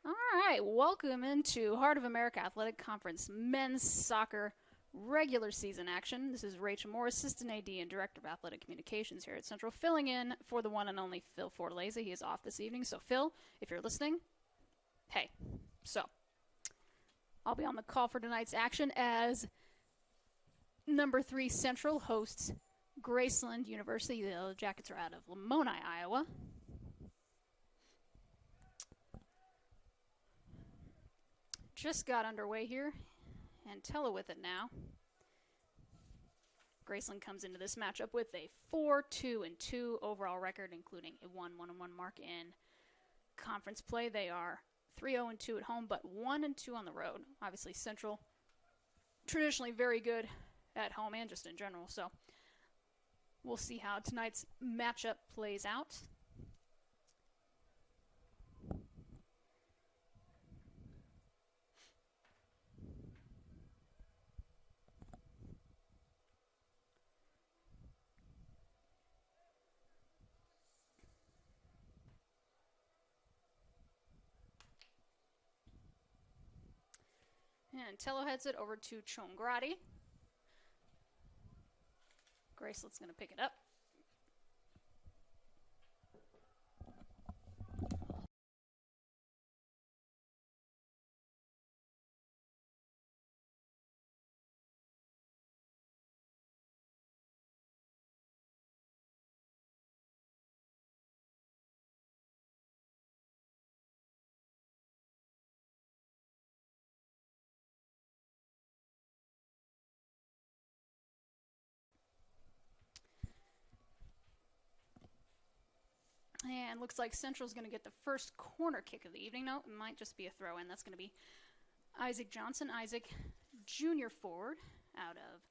All right, welcome into Heart of America Athletic Conference men's soccer regular season action. This is Rachel Moore, Assistant AD and Director of Athletic Communications here at Central, filling in for the one and only Phil Fortaleza. He is off this evening, so Phil, if you're listening, hey. So, I'll be on the call for tonight's action as number 3 Central hosts Graceland University. The Jackets are out of Lamoni, Iowa. Just got underway here, and Tella with it now. Graceland comes into this matchup with a 4-2-2 overall record, including a 1-1-1 mark in conference play. They are 3-0-2 at home, but 1-2 on the road. Obviously, Central traditionally very good at home and just in general, so we'll see how tonight's matchup plays out. And Tello heads it over to Chongrati. Graceland's going to pick it up. And looks like Central's going to get the first corner kick of the evening. No, it might just be a throw-in. That's going to be Isaac Johnson. Isaac, junior forward out of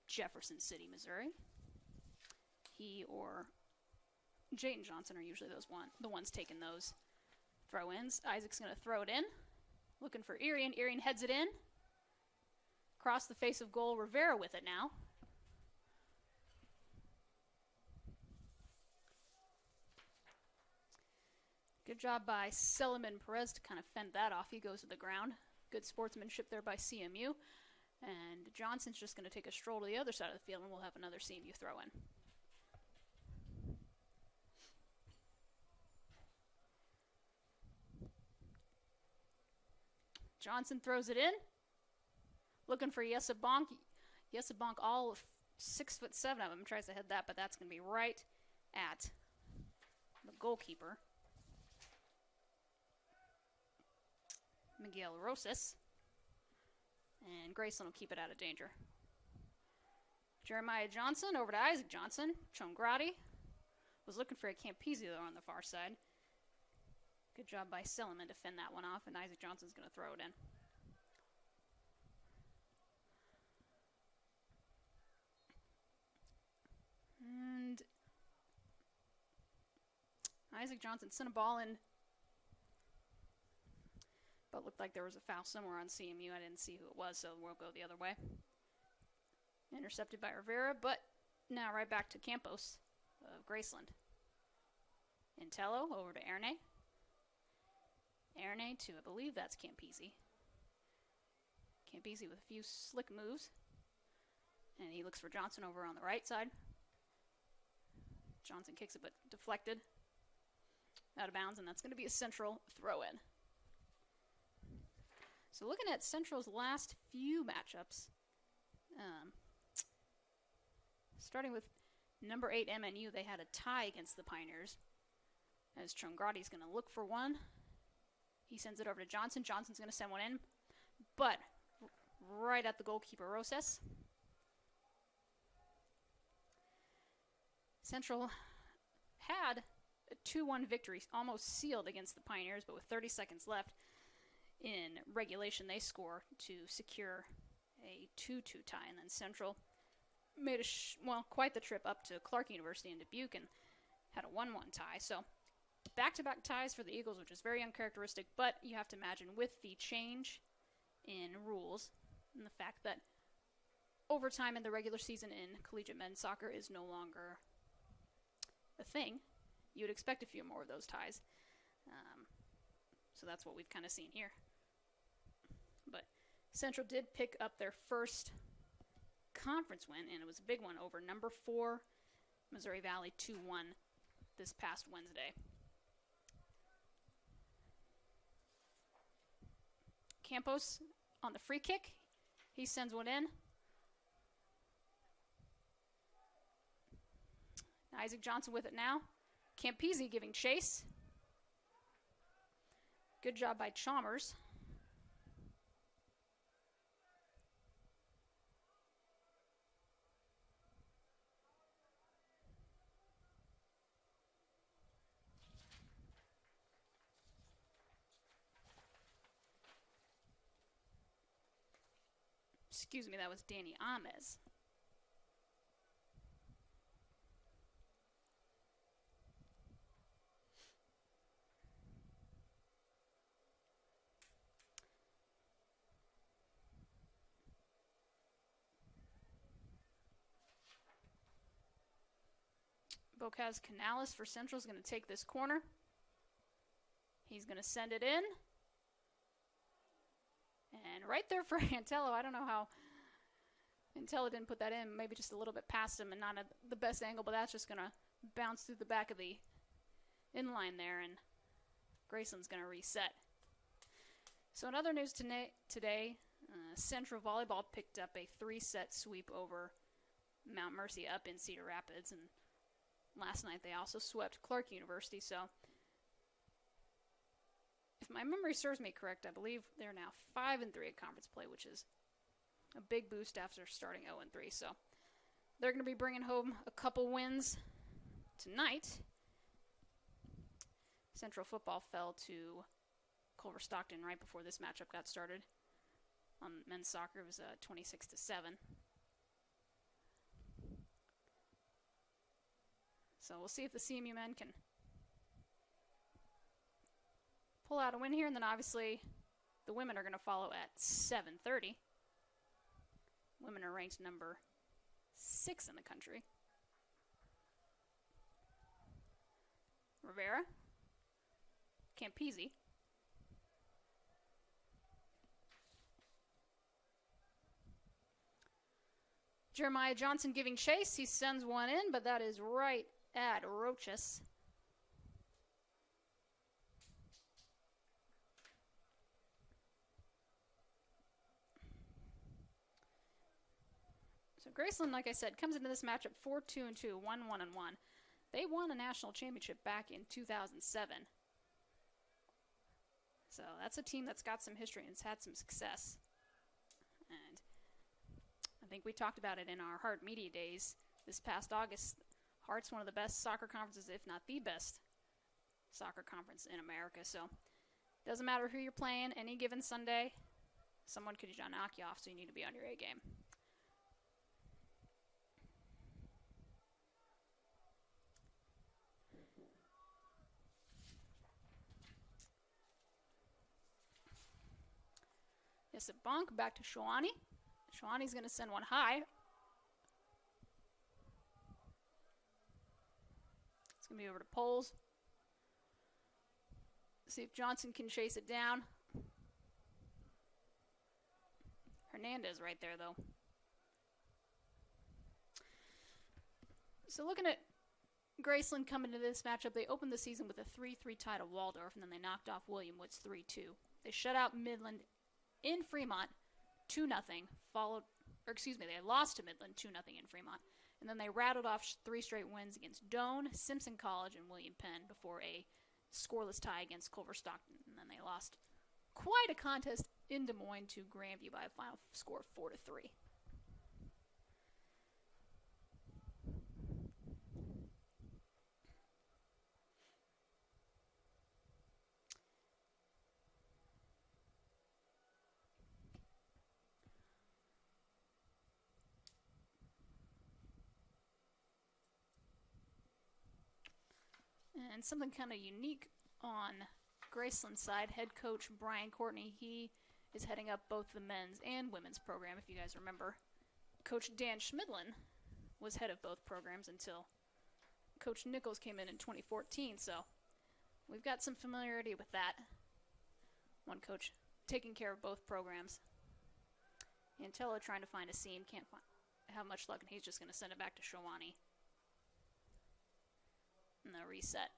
Jefferson City, Missouri. He or Jayton Johnson are usually the ones taking those throw-ins. Isaac's going to throw it in. Looking for Irian. Irian heads it in. Across the face of goal. Rivera with it now. Good job by Seliman Perez to kind of fend that off. He goes to the ground. Good sportsmanship there by CMU. And Johnson's just going to take a stroll to the other side of the field, and we'll have another CMU throw in. Johnson throws it in. Looking for Yesabonk. Yesabonk, all of 6'7" of him, tries to head that, but that's going to be right at the goalkeeper, Miguel Rosas, and Graceland will keep it out of danger. Jeremiah Johnson over to Isaac Johnson. Chongrati was looking for a Campese though on the far side. Good job by Seliman to fend that one off, and Isaac Johnson's going to throw it in. And Isaac Johnson sent a ball in, but looked like there was a foul somewhere on CMU. I didn't see who it was, so we'll go the other way. Intercepted by Rivera, but now right back to Campos of Graceland. Intello over to Erne. Erne to, I believe that's Campese. Campese with a few slick moves. And he looks for Johnson over on the right side. Johnson kicks it, but deflected. Out of bounds, and that's going to be a Central throw-in. So looking at Central's last few matchups, starting with number 8 MNU, they had a tie against the Pioneers. As Chongrati's going to look for one. He sends it over to Johnson. Johnson's going to send one in, but right at the goalkeeper, Rosas. Central had a 2-1 victory, almost sealed against the Pioneers, but with 30 seconds left in regulation, they score to secure a 2-2 tie, and then Central made quite the trip up to Clark University in Dubuque and had a 1-1 tie. So back-to-back ties for the Eagles, which is very uncharacteristic, but you have to imagine with the change in rules and the fact that overtime in the regular season in collegiate men's soccer is no longer a thing, you would expect a few more of those ties. So that's what we've kind of seen here. But Central did pick up their first conference win, and it was a big one over number 4 Missouri Valley 2-1 this past Wednesday. Campos on the free kick. He sends one in. Isaac Johnson with it now. Campese giving chase. Good job by Chalmers. Excuse me, that was Danny Ames. Bocaz Canales for Central is going to take this corner. He's going to send it in. And right there for Antello. I don't know how Antello didn't put that in. Maybe just a little bit past him and not at the best angle, but that's just going to bounce through the back of the inline there, and Graceland's going to reset. So in other news today, Central Volleyball picked up a 3-set sweep over Mount Mercy up in Cedar Rapids, and last night they also swept Clark University. So if my memory serves me correct, I believe they're now 5-3 at conference play, which is a big boost after starting 0-3. So they're going to be bringing home a couple wins tonight. Central football fell to Culver Stockton right before this matchup got started. On men's soccer, it was 26-7. So we'll see if the CMU men can pull out a win here, and then obviously the women are going to follow at 7:30. Women are ranked number 6 in the country. Rivera, Campese, Jeremiah Johnson giving chase. He sends one in, but that is right at Roches. So Graceland, like I said, comes into this matchup 4-2-2, 1-1-1. They won a national championship back in 2007. So that's a team that's got some history and has had some success. And I think we talked about it in our Hart Media Days this past August. Hart's one of the best soccer conferences, if not the best soccer conference in America. So it doesn't matter who you're playing, any given Sunday, someone could knock you off, so you need to be on your A game. Yes, a bonk back to Shawani. Shawani's going to send one high. It's going to be over to Poles. See if Johnson can chase it down. Hernandez right there, though. So looking at Graceland coming to this matchup, they opened the season with a 3-3 tie to Waldorf, and then they knocked off William Woods 3-2. They shut out Midland in Fremont 2-0, they lost to Midland 2-0 in Fremont. And then they rattled off 3 straight wins against Doane, Simpson College, and William Penn before a scoreless tie against Culver Stockton. And then they lost quite a contest in Des Moines to Grandview by a final score of 4-3. And something kind of unique on Graceland's side, head coach Brian Courtney, he is heading up both the men's and women's program, if you guys remember. Coach Dan Schmidlin was head of both programs until Coach Nichols came in 2014, so we've got some familiarity with that. One coach taking care of both programs. Antello trying to find a seam, can't have much luck, and he's just going to send it back to Shawani. And the reset.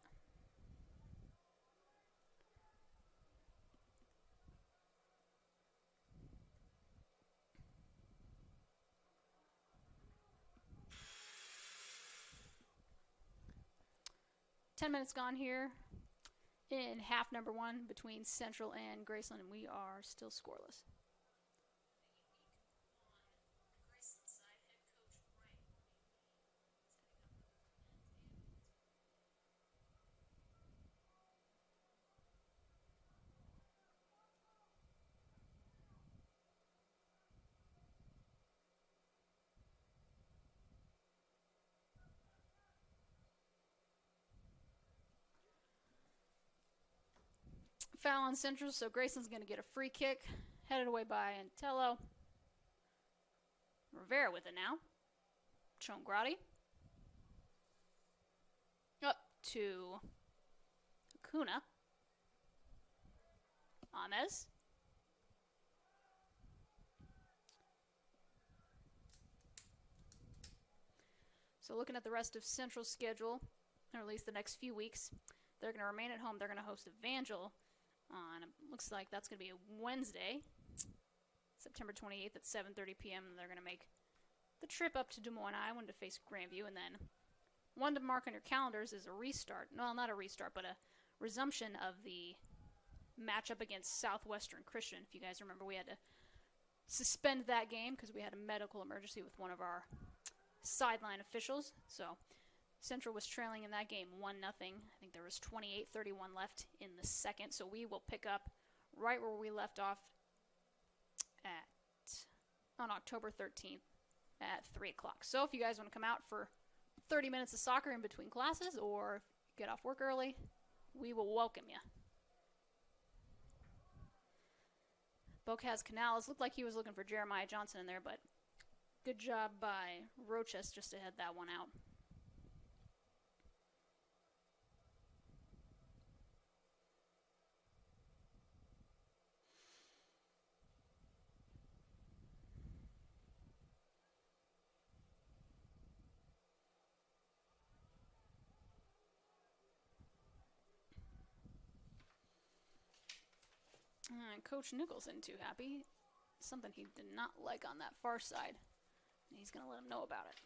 Ten minutes gone here in half number one between Central and Graceland, and we are still scoreless. Foul on Central, so Graceland's going to get a free kick. Headed away by Antello. Rivera with it now. Chongrati. Up to Acuna. Ames. So looking at the rest of Central's schedule, or at least the next few weeks, they're going to remain at home. They're going to host Evangel on, it looks like that's going to be a Wednesday, September 28th at 7:30 p.m. They're going to make the trip up to Des Moines, Iowa to face Grandview. And then one to mark on your calendars is a restart. Well, not a restart, but a resumption of the matchup against Southwestern Christian. If you guys remember, we had to suspend that game because we had a medical emergency with one of our sideline officials. So Central was trailing in that game 1-0. I think there was 28:31 left in the second. So we will pick up right where we left off on October 13th at 3 o'clock. So if you guys want to come out for 30 minutes of soccer in between classes or get off work early, we will welcome you. Bocaz Canales looked like he was looking for Jeremiah Johnson in there, but good job by Roches just to head that one out. Coach Nichols isn't too happy. Something he did not like on that far side. He's going to let him know about it.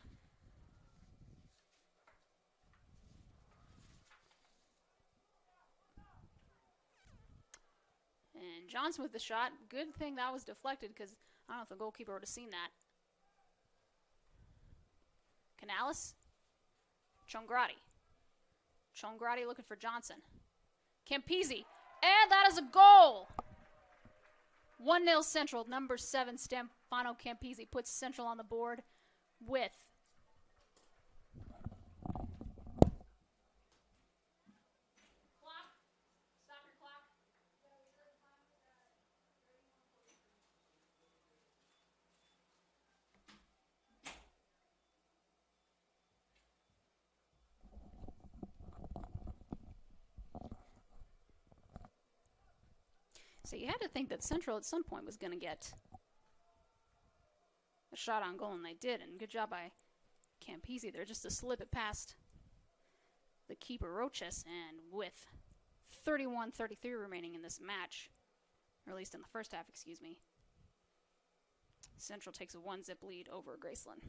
And Johnson with the shot. Good thing that was deflected because I don't know if the goalkeeper would have seen that. Canales. Chongrati. Chongrati looking for Johnson. Campisi. And that is a goal! 1-0 Central. Number 7, Stefano Campisi puts Central on the board with So you had to think that Central at some point was going to get a shot on goal, and they did. And good job by Campisi there just to slip it past the keeper, Roches. And with 31-33 remaining in this match, or at least in the first half, excuse me, Central takes a 1-0 lead over Graceland.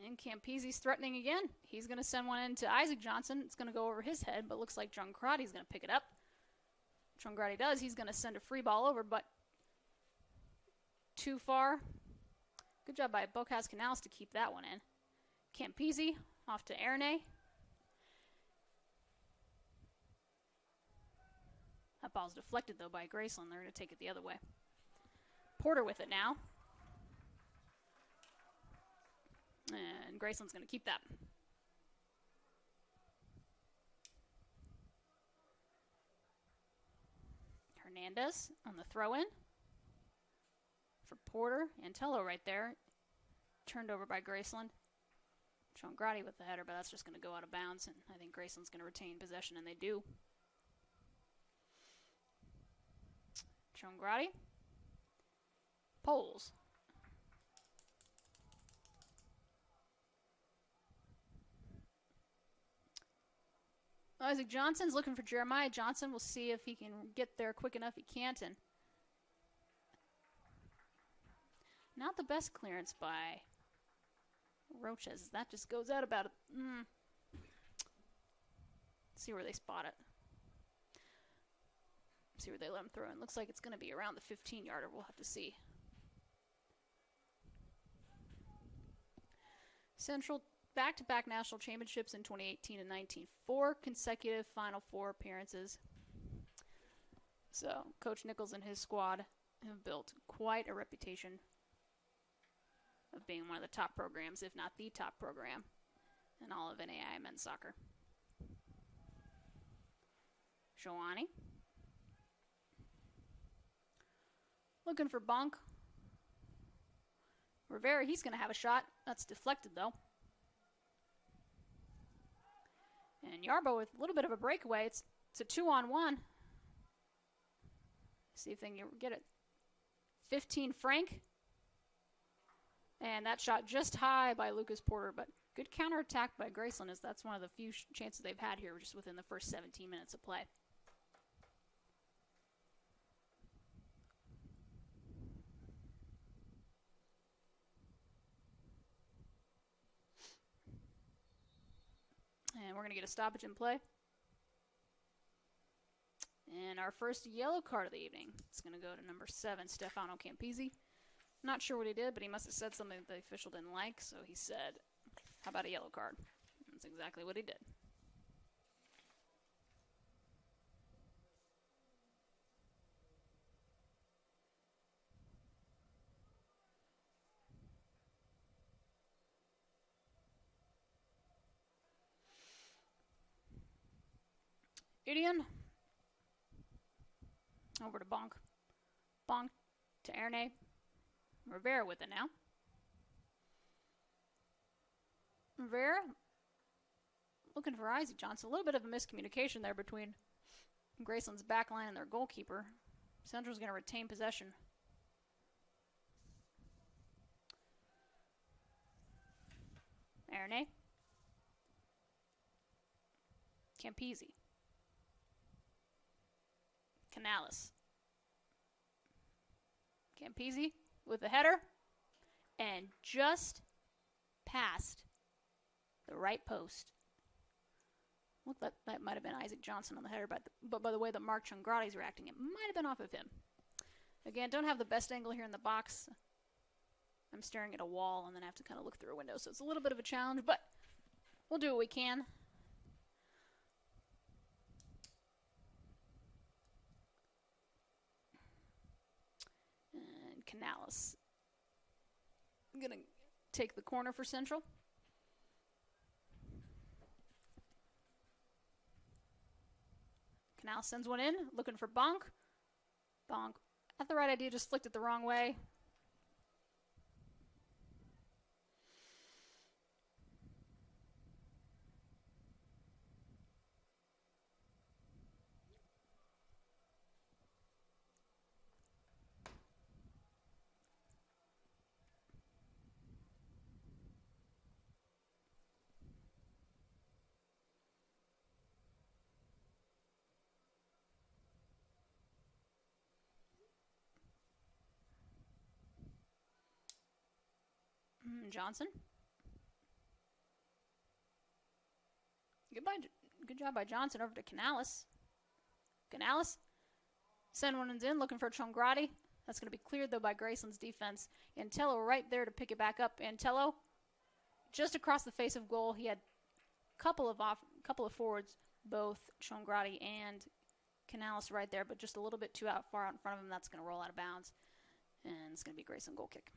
And Campisi's threatening again. He's going to send one in to Isaac Johnson. It's going to go over his head, but looks like Chongrati's going to pick it up. Chongrati does. He's going to send a free ball over, but too far. Good job by Bocaz Canales to keep that one in. Campisi off to Erne. That ball's deflected, though, by Graceland. They're going to take it the other way. Porter with it now. And Graceland's going to keep that. Hernandez on the throw-in for Porter. Antello right there. Turned over by Graceland. Chongrati with the header, but that's just going to go out of bounds, and I think Graceland's going to retain possession, and they do. Chongrati. Poles. Isaac Johnson's looking for Jeremiah Johnson. We'll see if he can get there quick enough. He can't, and not the best clearance by Roches. That just goes out about see where they spot it. See where they let him throw in. Looks like it's going to be around the 15-yarder. We'll have to see. Central back-to-back national championships in 2018 and 19. 4 consecutive Final Four appearances. So Coach Nichols and his squad have built quite a reputation of being one of the top programs, if not the top program, in all of NAIA men's soccer. Joani. Looking for Bonk. Rivera, he's going to have a shot. That's deflected, though. And Yarbo with a little bit of a breakaway. It's a 2-on-1. See if they can get it. 15 Frank. And that shot just high by Lucas Porter, but good counterattack by Graceland, as that's one of the few chances they've had here just within the first 17 minutes of play. And we're going to get a stoppage in play. And our first yellow card of the evening. It's going to go to number 7, Stefano Campisi. Not sure what he did, but he must have said something that the official didn't like, so he said, how about a yellow card? That's exactly what he did. Idion. Over to Bonk. Bonk to Erne. Rivera with it now. Rivera looking for Isaac Johnson. A little bit of a miscommunication there between Graceland's back line and their goalkeeper. Central's going to retain possession. Erne. Campisi. Canales. Campisi with the header, and just past the right post. Look, that might have been Isaac Johnson on the header, but by the way that Mark Chongrati's reacting, it might have been off of him. Again, don't have the best angle here in the box. I'm staring at a wall and then I have to kind of look through a window, so it's a little bit of a challenge, but we'll do what we can. Canales. I'm going to take the corner for Central. Canales sends one in, looking for Bonk. Bonk, had the right idea, just flicked it the wrong way. Johnson. Good job by Johnson over to Canales. Canales. Send one in, looking for Chongrati. That's going to be cleared, though, by Graceland's defense. Antello right there to pick it back up. Antello just across the face of goal. He had a couple of forwards, both Chongrati and Canales right there, but just a little bit too far out in front of him. That's going to roll out of bounds, and it's going to be a Graceland goal kick.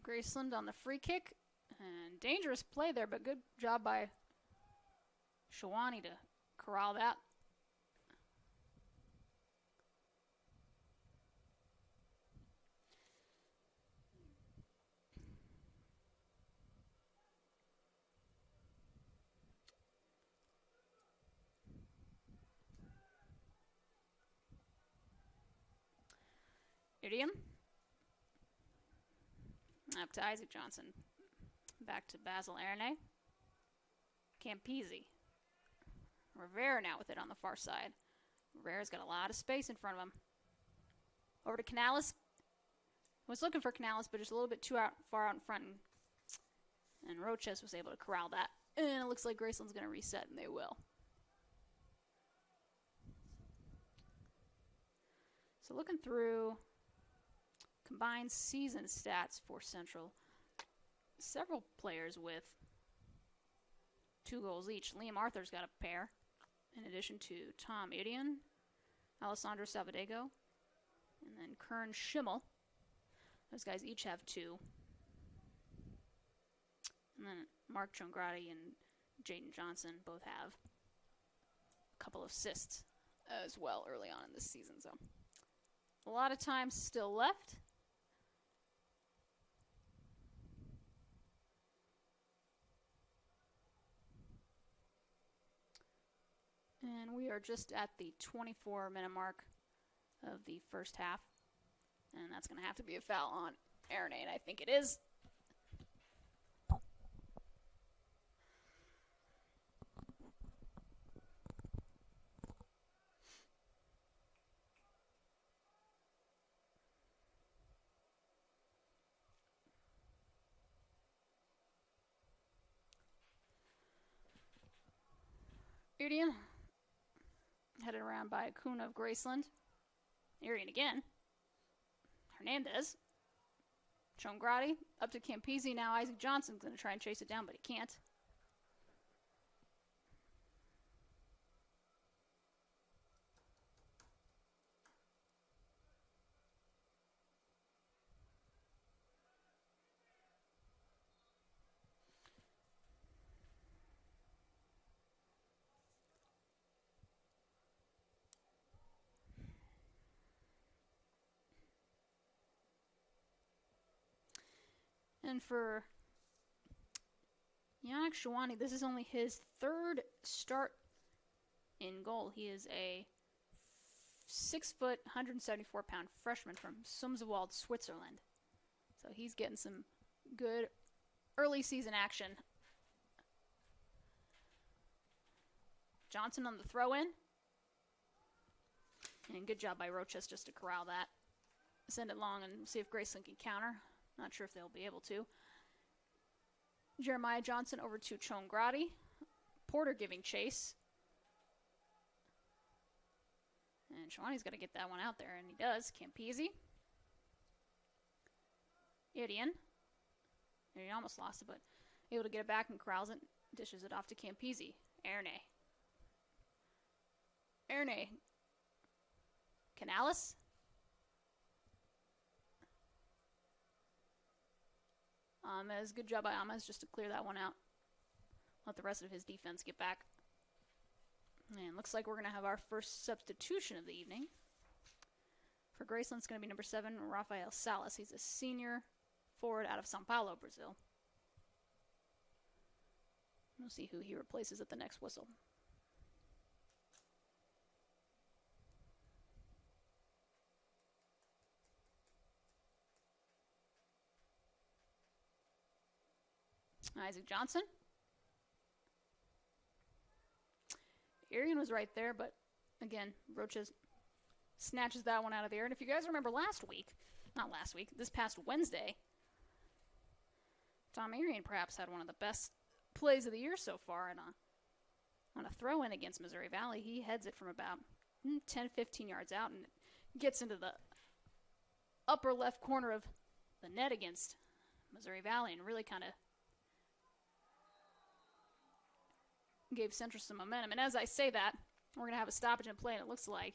Graceland on the free kick. And dangerous play there, but good job by Shawani to corral that. Idiom. Up to Isaac Johnson. Back to Basil Arne. Campisi. Rivera now with it on the far side. Rivera's got a lot of space in front of him. Over to Canales. Was looking for Canales, but just a little bit too far out in front. And Roches was able to corral that. And it looks like Graceland's going to reset, and they will. So looking through combined season stats for Central. Several players with 2 goals each. Liam Arthur's got a pair, in addition to Tom Idion, Alessandro Salvadego, and then Kern Schimmel. Those guys each have 2. And then Mark Chongrati and Jaden Johnson both have a couple of assists as well early on in this season. So a lot of time still left. And we are just at the 24-minute mark of the first half. And that's going to have to be a foul on Arne, and I think it is. Iridian. Headed around by Kuna of Graceland. Arian again. Hernandez. Chongrati. Up to Campisi. Now Isaac Johnson's going to try and chase it down, but he can't. And for Yannick Shawani, this is only his 3rd start in goal. He is a 6-foot, 174-pound freshman from Sumswald, Switzerland. So he's getting some good early season action. Johnson on the throw-in. And good job by Roches just to corral that. Send it long and see if Graceland can counter. Not sure if they'll be able to. Jeremiah Johnson over to Chongrati. Porter giving chase. And Shawani's got to get that one out there, and he does. Campisi. Idion. He almost lost it, but able to get it back and corrals it. Dishes it off to Campisi. Arne. Canales. Amez, good job by Amez just to clear that one out. Let the rest of his defense get back. And looks like we're going to have our first substitution of the evening. For Graceland, it's going to be number 7, Rafael Salas. He's a senior forward out of Sao Paulo, Brazil. We'll see who he replaces at the next whistle. Isaac Johnson. Arian was right there, but again, Roches snatches that one out of the air. And if you guys remember this past Wednesday, Tom Arian perhaps had one of the best plays of the year so far. And on a throw-in against Missouri Valley, he heads it from about 10, 15 yards out and gets into the upper left corner of the net against Missouri Valley and really kind of gave Central some momentum. And as I say that, we're going to have a stoppage in play, and it looks like.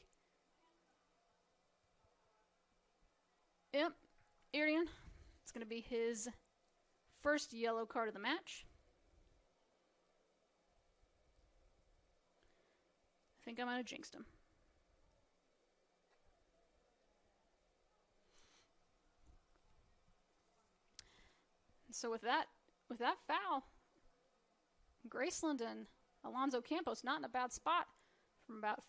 Yep, Irian It's going to be his first yellow card of the match. I think I might have jinxed him. So with that foul, Graceland and Alonso Campos not in a bad spot from about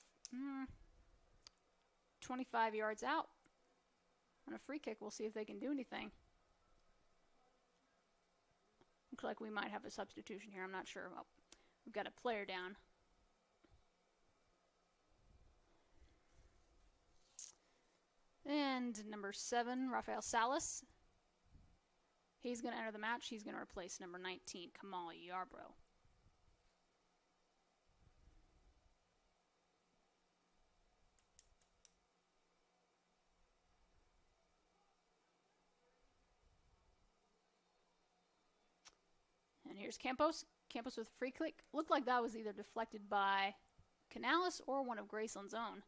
25 yards out. On a free kick, we'll see if they can do anything. Looks like we might have a substitution here. I'm not sure. Well, we've got a player down. And number 7, Rafael Salas. He's going to enter the match. He's going to replace number 19, Kamal Yarbrough. And here's Campos. Campos with a free kick. Looked like that was either deflected by Canales or one of Graceland's own.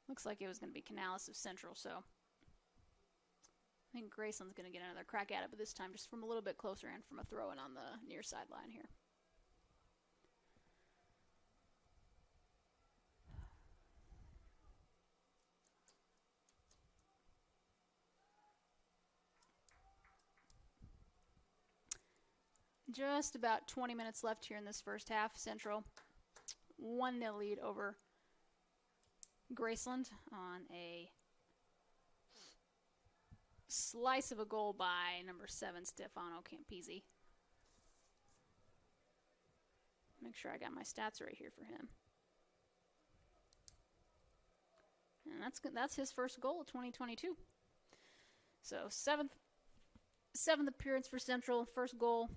Looks like it was going to be Canales of Central, so I think Graceland's going to get another crack at it, but this time just from a little bit closer and from a throw-in on the near sideline here. Just about 20 minutes left here in this first half. Central 1-0 lead over Graceland on a slice of a goal by number 7, Stefano Campisi. Make sure I got my stats right here for him. And that's his first goal of 2022. So seventh appearance for Central, first goal.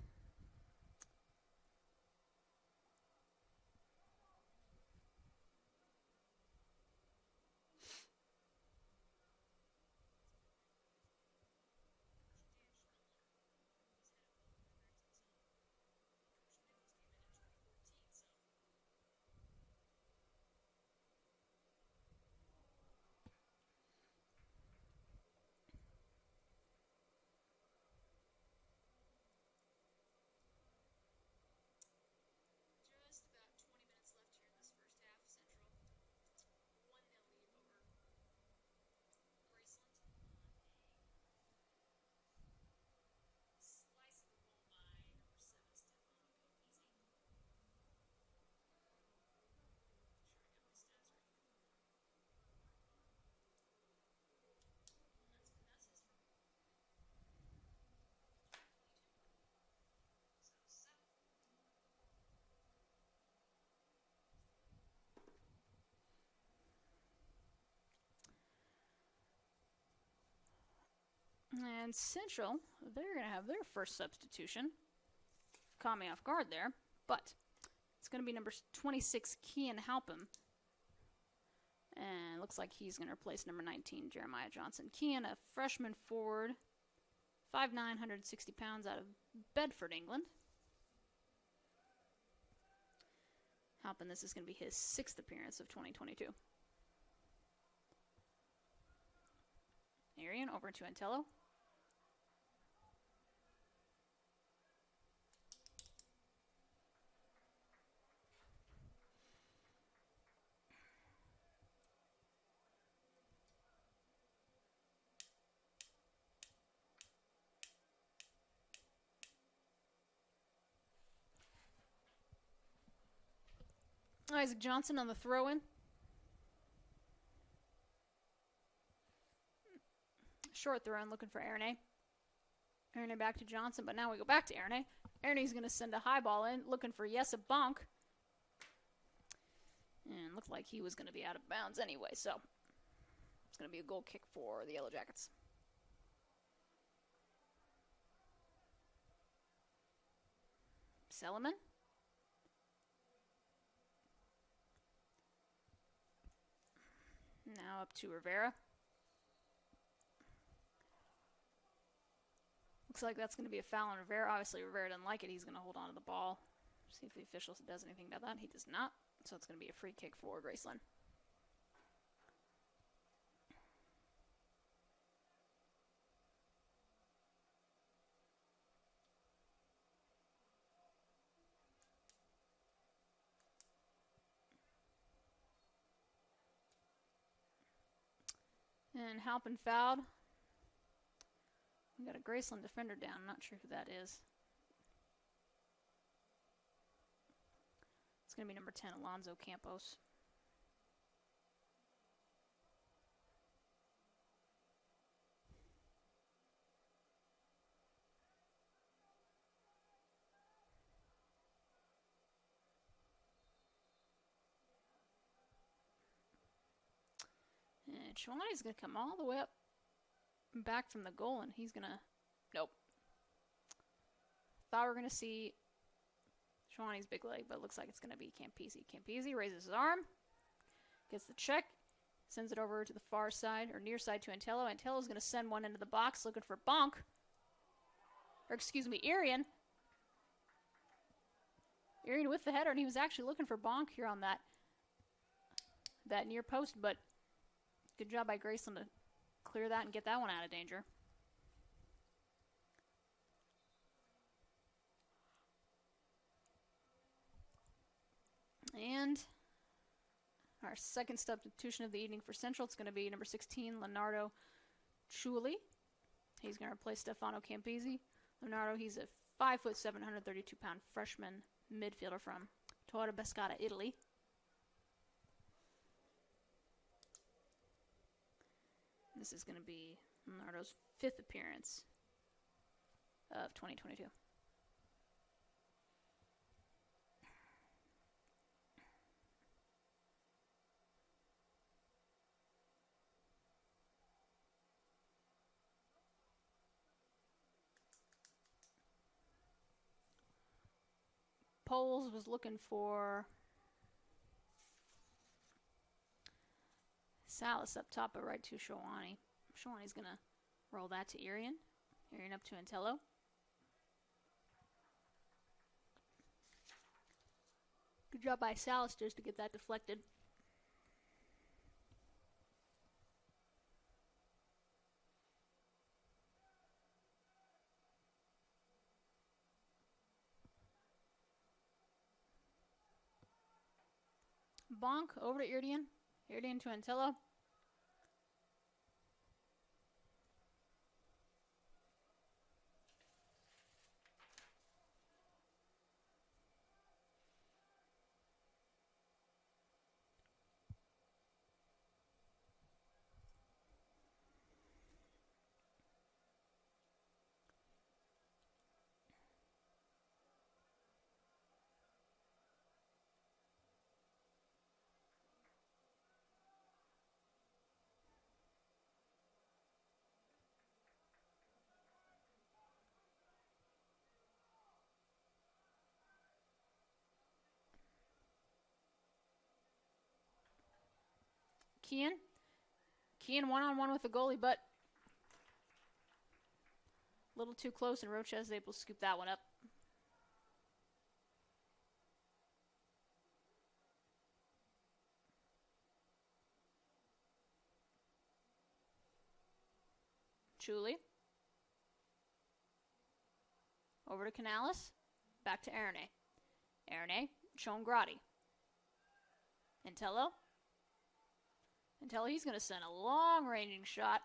And Central, they're going to have their first substitution. Caught me off guard there, but it's going to be number 26, Kian Halpem. And it looks like he's going to replace number 19, Jeremiah Johnson. Kian, a freshman forward, 5'9", 160 pounds, out of Bedford, England. Halpem, this is going to be his 6th appearance of 2022. Arian over to Antello. Isaac Johnson on the throw-in. Short throw-in looking for Erne. Erne back to Johnson, but now we go back to Erne. Erne's going to send a high ball in, looking for Jesse Bonk. And looked like he was going to be out of bounds anyway, so it's going to be a goal kick for the Yellow Jackets. Seleman. Now up to Rivera. Looks like that's going to be a foul on Rivera. Obviously, Rivera doesn't like it. He's going to hold on to the ball. See if the official does anything about that. He does not. So it's going to be a free kick for Graceland. And Halpin fouled. We got a Graceland defender down. I'm not sure who that is. It's going to be number 10, Alonzo Campos. And Chouani's going to come all the way up back from the goal, and he's going to... Nope. Thought we were going to see Chouani's big leg, but it looks like it's going to be Campese. Campese raises his arm, gets the check, sends it over to the far side, or near side to Antello. Antello's going to send one into the box looking for Bonk. Or excuse me, Irian. Irian with the header, and he was actually looking for Bonk here on that near post, but good job by Graceland to clear that and get that one out of danger. And our second substitution of the evening for Central, it's going to be number 16, Leonardo Chuli. He's going to replace Stefano Campese. Leonardo, he's a 5'7", 132-pound freshman midfielder from Torre Pescara, Italy. This is going to be Leonardo's 5th appearance of 2022. Poles was looking for Salas up top, but right to Chouani. Chouani's going to roll that to Irian. Irian up to Antello. Good job by Salas just to get that deflected. Bonk over to Irian. Irian to Antello. Kean one-on-one with the goalie, but a little too close, and Rocha is able to scoop that one up. Chuli. Over to Canales. Back to Arne. Arne, Chongrati. Antello. Antello, he's going to send a long-ranging shot.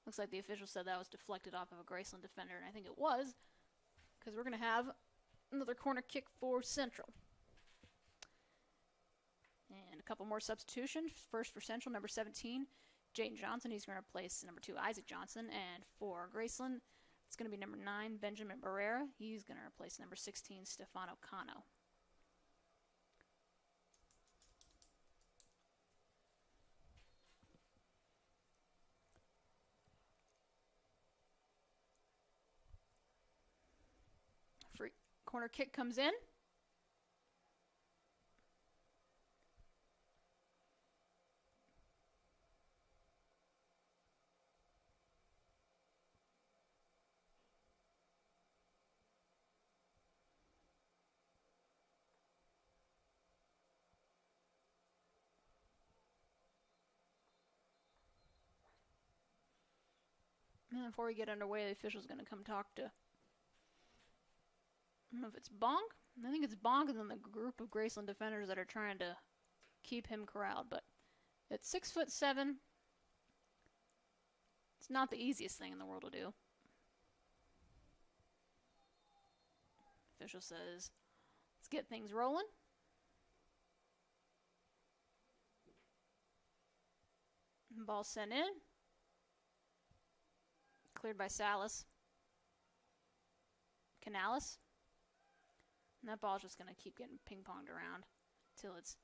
Looks like the official said that was deflected off of a Graceland defender, and I think it was, because we're going to have another corner kick for Central. And a couple more substitutions. First for Central, number 17, Jayden Johnson. He's going to replace number 2, Isaac Johnson. And for Graceland, it's going to be number 9, Benjamin Barrera. He's going to replace number 16, Stefano Cano. Free corner kick comes in. And before we get underway, the official's going to come talk to, I don't know if it's Bonk. I think it's Bonk and then the group of Graceland defenders that are trying to keep him corralled. But At 6'7", it's not the easiest thing in the world to do. Official says, let's get things rolling. Ball sent in. Cleared by Salas. Canales. And that ball's just going to keep getting ping-ponged around until it's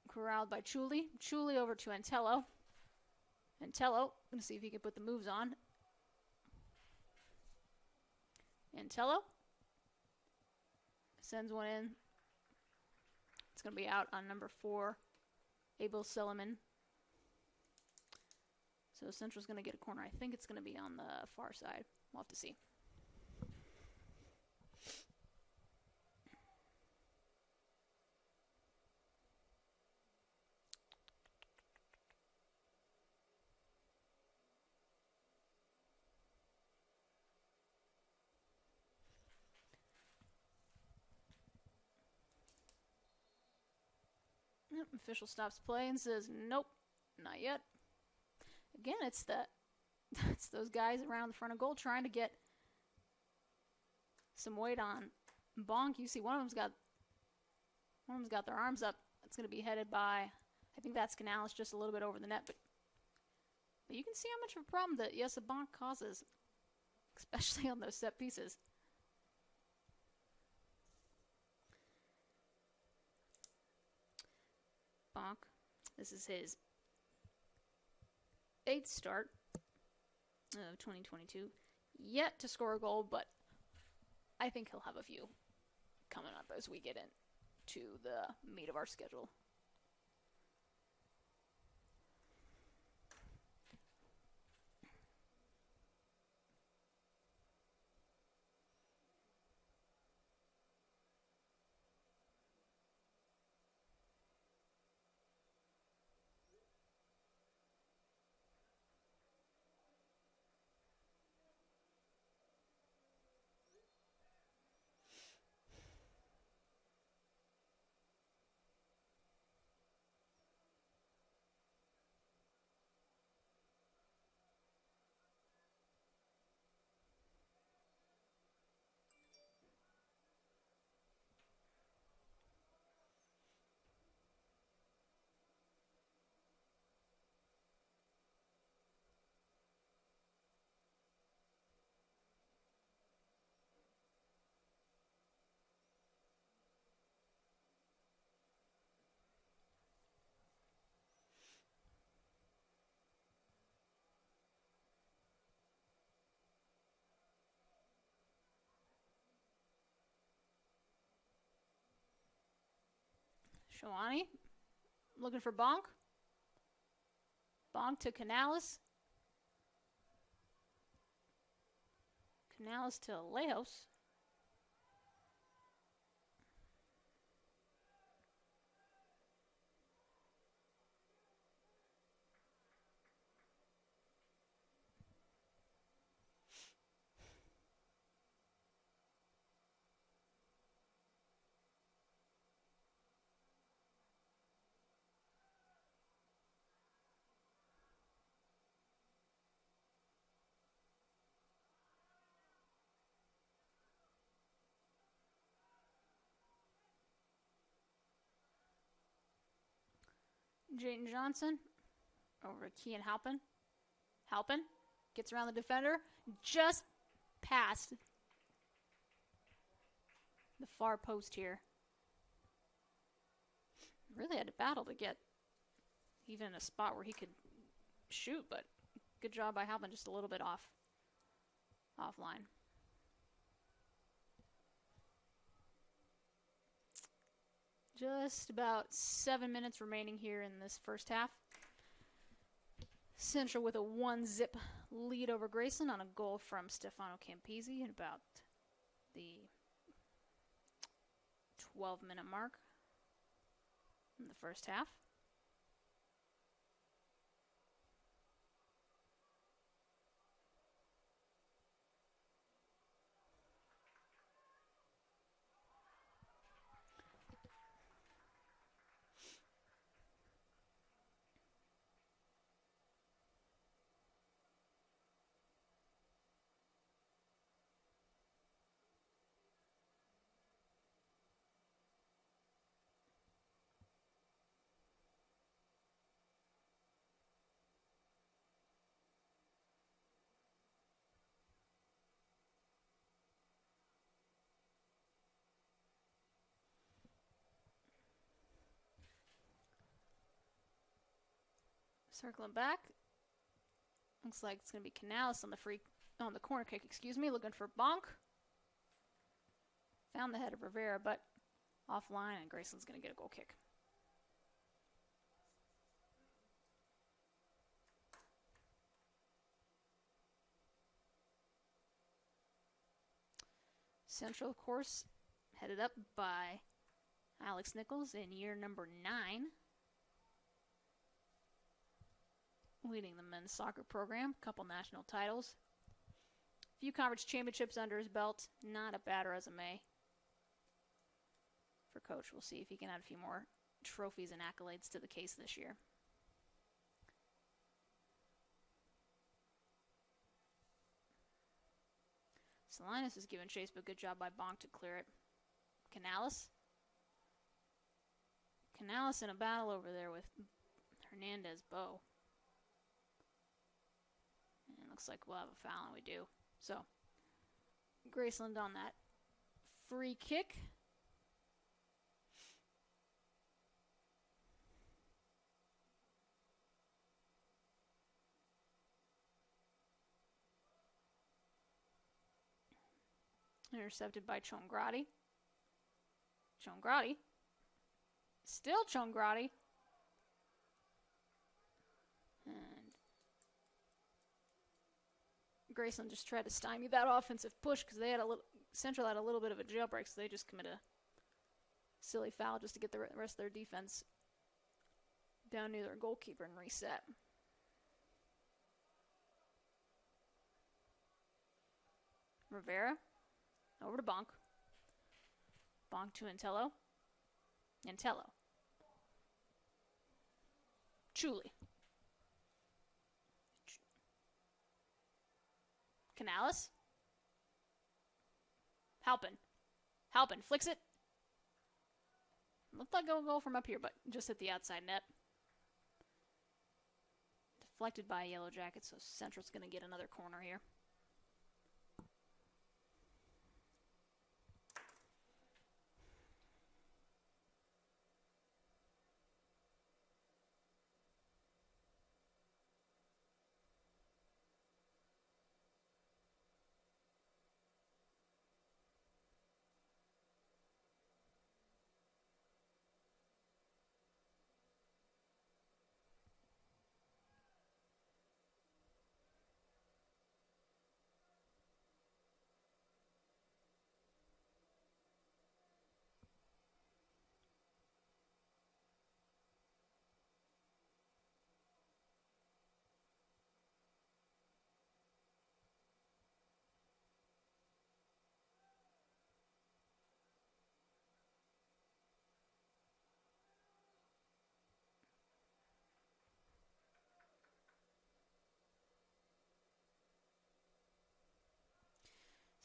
corralled by Chuli. Chuli over to Antello. Antello, going to see if he can put the moves on. Antello sends one in. It's going to be out on number 4, Abel Silliman. So Central's going to get a corner. I think it's going to be on the far side. We'll have to see. Official stops play and says, nope, not yet. Again, it's those guys around the front of goal trying to get some weight on Bonk. You see one of them's got their arms up. It's going to be headed by, I think that's Canales, just a little bit over the net, but you can see how much of a problem that Jesse Bonk causes, especially on those set pieces. Bonk, this is his 8th start of 2022. Yet to score a goal, but I think he'll have a few coming up as we get into the meat of our schedule. Shawani looking for Bonk. Bonk to Canales. Canales to Lejos. Jayden Johnson over to Kean Halpin. Halpin gets around the defender, just past the far post here. Really had to battle to get even in a spot where he could shoot, but good job by Halpin, just a little bit offline. Just about 7 minutes remaining here in this first half. Central with a 1-zip lead over Graceland on a goal from Stefano Campisi at about the 12-minute mark in the first half. Circling back. Looks like it's going to be Canales on the corner kick, looking for Bonk. Found the head of Rivera, but offline, and Graceland's going to get a goal kick. Central, of course, headed up by Alex Nichols in year number 9. Leading the men's soccer program, couple national titles. A few conference championships under his belt. Not a bad resume for Coach. We'll see if he can add a few more trophies and accolades to the case this year. Salinas is giving chase, but good job by Bonk to clear it. Canales in a battle over there with Hernandez Bow. And it looks like we'll have a foul, and we do. So, Graceland on that free kick. Intercepted by Chongrati. Still Chongrati. And Graceland just tried to stymie that offensive push because Central had a little bit of a jailbreak, so they just commit a silly foul just to get the rest of their defense down near their goalkeeper and reset. Rivera. Over to Bonk. Bonk to Antello. Antello. Chuli. Canales. Halpin flicks it. Looked like a goal from up here, but just hit the outside net. Deflected by Yellow Jackets, so Central's going to get another corner here.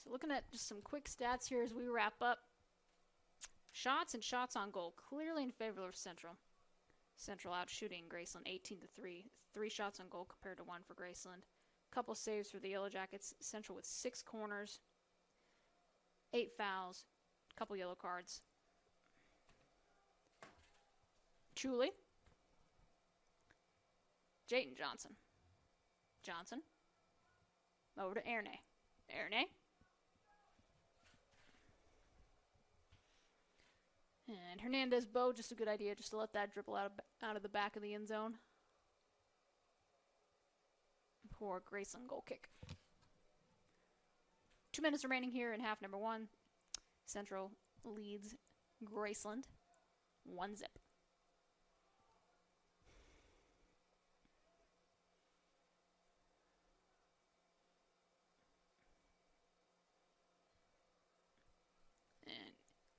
So looking at just some quick stats here as we wrap up. Shots and shots on goal, clearly in favor of Central. Central out shooting Graceland 18-3. 3 shots on goal compared to 1 for Graceland. Couple saves for the Yellow Jackets. Central with 6 corners, 8 fouls, couple yellow cards. Chuli. Jayton Johnson. Over to Ernay. And Hernandez Bow, just a good idea just to let that dribble out of the back of the end zone. For Graceland goal kick. 2 minutes remaining here in half number 1. Central leads Graceland 1-0.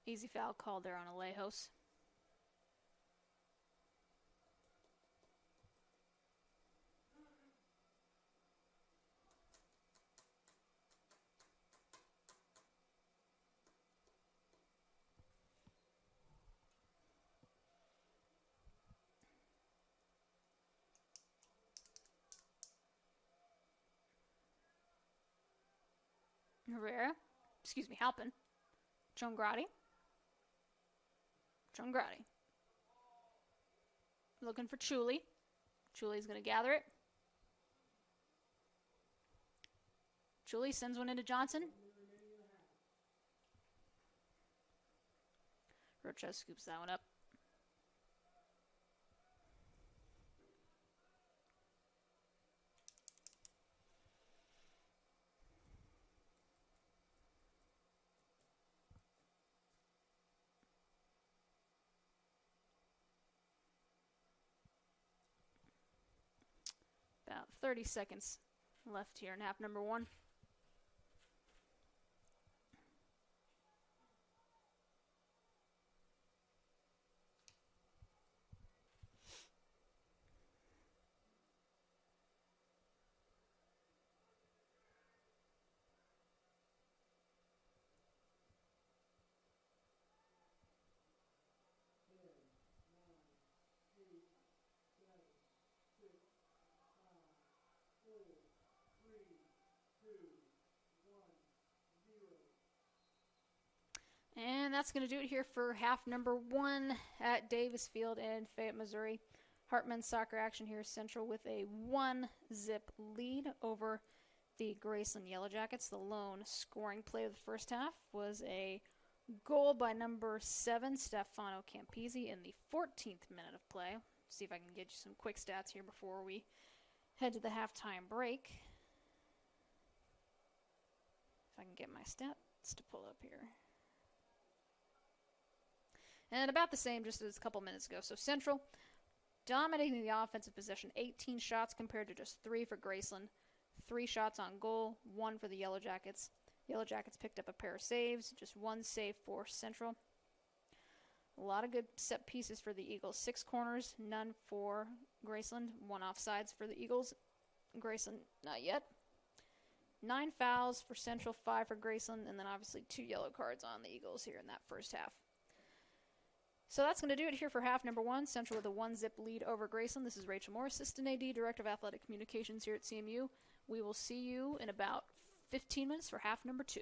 Easy foul called there on Alejos. Halpin. Chongrati. Looking for Chuli. Julie's going to gather it. Julie sends one into Johnson. Rocha scoops that one up. About 30 seconds left here in half number one. And that's going to do it here for half number one at Davis Field in Fayette, Missouri. Hartman soccer action here, Central with a 1-zip lead over the Graceland Yellow Jackets. The lone scoring play of the first half was a goal by number 7, Stefano Campisi, in the 14th minute of play. See if I can get you some quick stats here before we head to the halftime break. If I can get my stats to pull up here. And about the same just as a couple minutes ago. So Central dominating the offensive possession, 18 shots compared to just 3 for Graceland. 3 shots on goal, 1 for the Yellow Jackets. Yellow Jackets picked up a pair of saves, just 1 save for Central. A lot of good set pieces for the Eagles. 6 corners, none for Graceland. 1 offsides for the Eagles. Graceland, not yet. 9 fouls for Central, 5 for Graceland, and then obviously 2 yellow cards on the Eagles here in that first half. So that's going to do it here for half number one. Central with a 1-zip lead over Graceland. This is Rachel Moore, Assistant AD, Director of Athletic Communications here at CMU. We will see you in about 15 minutes for half number 2.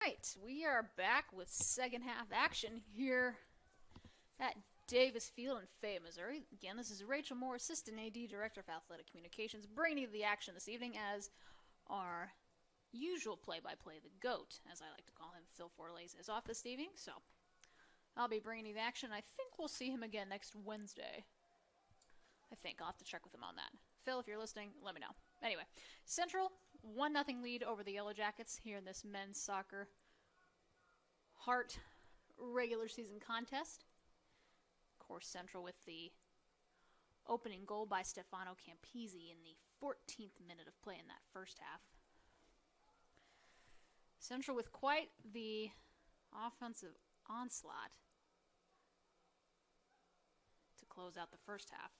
right, we are back with second half action here at Davis Field in Fayette, Missouri. Again, this is Rachel Moore, Assistant AD, Director of Athletic Communications, bringing you the action this evening as our usual play-by-play, the GOAT, as I like to call him, Phil Forlays, is off this evening, so I'll be bringing you the action. I think we'll see him again next Wednesday. I think. I'll have to check with him on that. Phil, if you're listening, let me know. Anyway, Central, 1-0 lead over the Yellow Jackets here in this men's soccer Hart regular season contest. Of course, Central with the opening goal by Stefano Campisi in the 14th minute of play in that first half. Central with quite the offensive onslaught to close out the first half.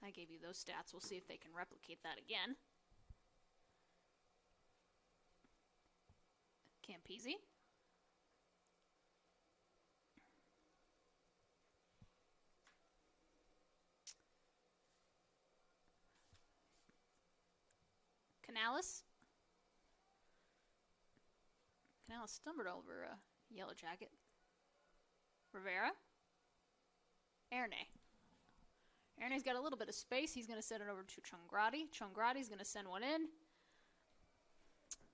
I gave you those stats. We'll see if they can replicate that again. Campisi. Canales. Canales stumbled over a Yellow Jacket. Rivera. Ernay. Ernay's got a little bit of space. He's going to send it over to Chongrati. Chongrati's going to send one in.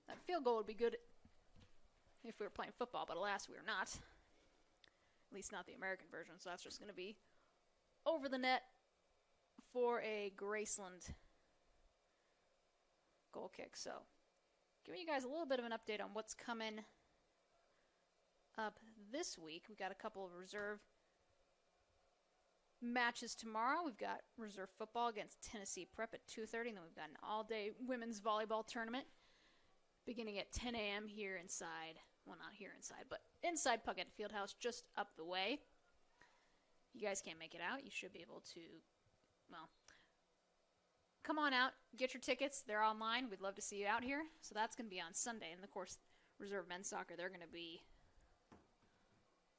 That field goal would be good if we were playing football, but alas, we are not. At least not the American version, so that's just going to be over the net for a Graceland goal kick. So, giving you guys a little bit of an update on what's coming up this week. We've got a couple of reserve matches tomorrow. We've got reserve football against Tennessee Prep at 2:30, and then we've got an all-day women's volleyball tournament beginning at 10 a.m. here inside, well, not here inside, but inside Puckett Fieldhouse, just up the way. If you guys can't make it out, you should be able to, well, come on out, get your tickets. They're online. We'd love to see you out here. So that's going to be on Sunday. And, of course, reserve men's soccer, they're going to be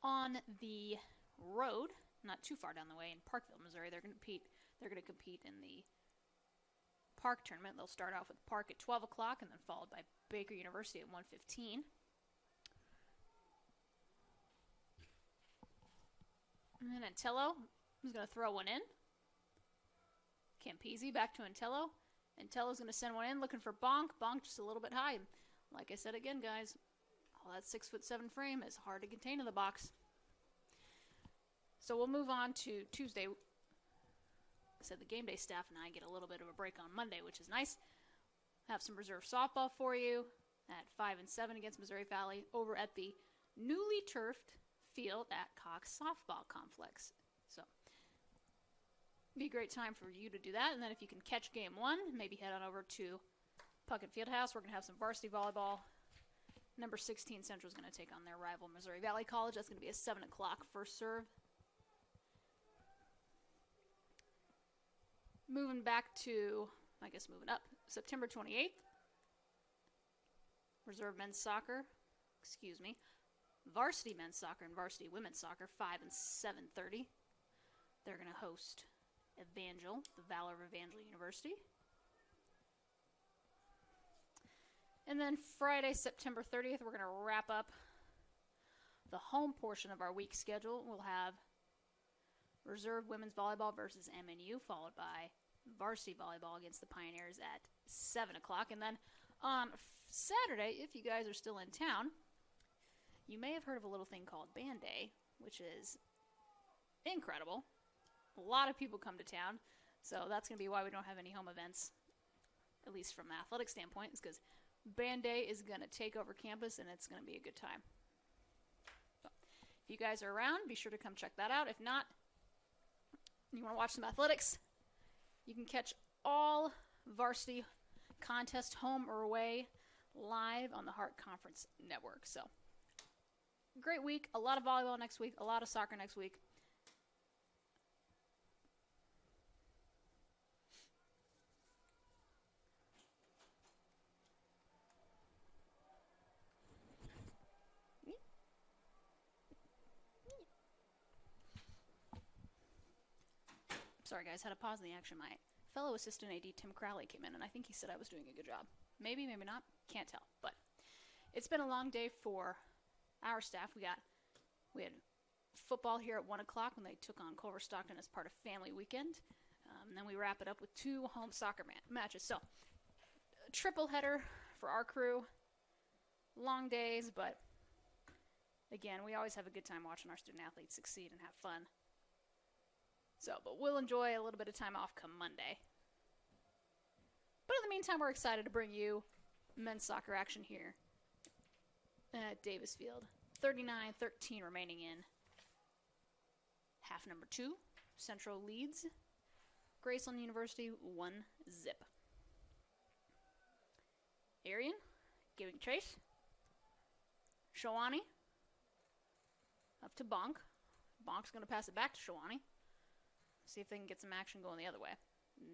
on the road, not too far down the way in Parkville, Missouri. They're going to compete in the Park tournament. They'll start off with Park at 12 o'clock and then followed by Baker University at 1:15. And then Antello is going to throw one in. Campisi back to Antello. Antello's going to send one in, looking for Bonk. Bonk just a little bit high. Like I said again, guys, all that 6'7" frame is hard to contain in the box. So we'll move on to Tuesday. I said the game day staff and I get a little bit of a break on Monday, which is nice. Have some reserve softball for you at 5 and 7 against Missouri Valley over at the newly turfed field at Cox Softball Complex. So, be a great time for you to do that. And then if you can catch game one, maybe head on over to Puckett Fieldhouse. We're going to have some varsity volleyball. Number 16 Central is going to take on their rival Missouri Valley College. That's going to be a 7 o'clock first serve. Moving back to, I guess moving up, September 28th. Reserve men's soccer, varsity men's soccer and varsity women's soccer, 5 and 7:30. They're going to host Evangel, the Valor of Evangel University. And then Friday, September 30th, we're going to wrap up the home portion of our week schedule. We'll have reserve women's volleyball versus MNU, followed by varsity volleyball against the Pioneers at 7 o'clock. And then on Saturday, if you guys are still in town, you may have heard of a little thing called Band Day, which is incredible. A lot of people come to town, so that's going to be why we don't have any home events, at least from an athletic standpoint, is because Band Day is going to take over campus, and it's going to be a good time. So, if you guys are around, be sure to come check that out. If not, you want to watch some athletics, you can catch all varsity contests, home or away, live on the Hart Conference Network. So, great week. A lot of volleyball next week, a lot of soccer next week. Sorry, guys, had to pause the action. My fellow assistant AD, Tim Crowley, came in, and I think he said I was doing a good job. Maybe, maybe not. Can't tell. But it's been a long day for our staff. We had football here at 1 o'clock when they took on Culver Stockton as part of family weekend. And then we wrap it up with 2 home soccer matches. So, a triple header for our crew. Long days, but again, we always have a good time watching our student athletes succeed and have fun. So, but we'll enjoy a little bit of time off come Monday. But in the meantime, we're excited to bring you men's soccer action here at Davis Field. 39-13 remaining in half number 2. Central leads Graceland University 1-0. Arian giving chase. Shawani up to Bonk. Bonk's going to pass it back to Shawani. See if they can get some action going the other way.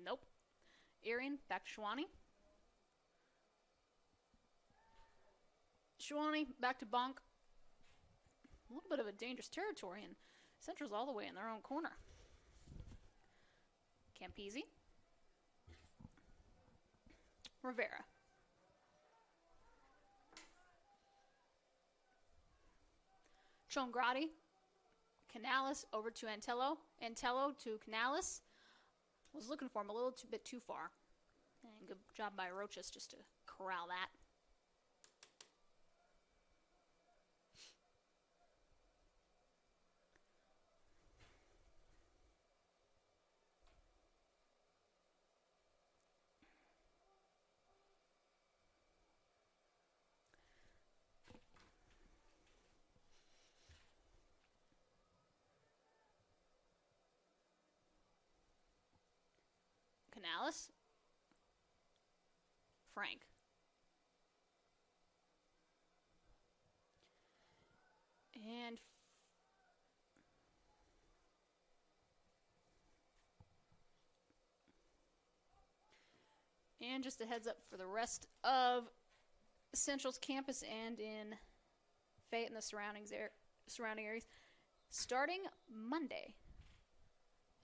Nope. Arian back to Shawani. Shawani back to Bonk. A little bit of a dangerous territory, and Central's all the way in their own corner. Campisi. Rivera. Chongrati. Canales over to Antello. Antello to Canales. Was looking for him a little bit too far. And good job by Rochas just to corral that. Canales. Frank. And just a heads up for the rest of Central's campus and in Fayette and the surrounding areas. Starting Monday,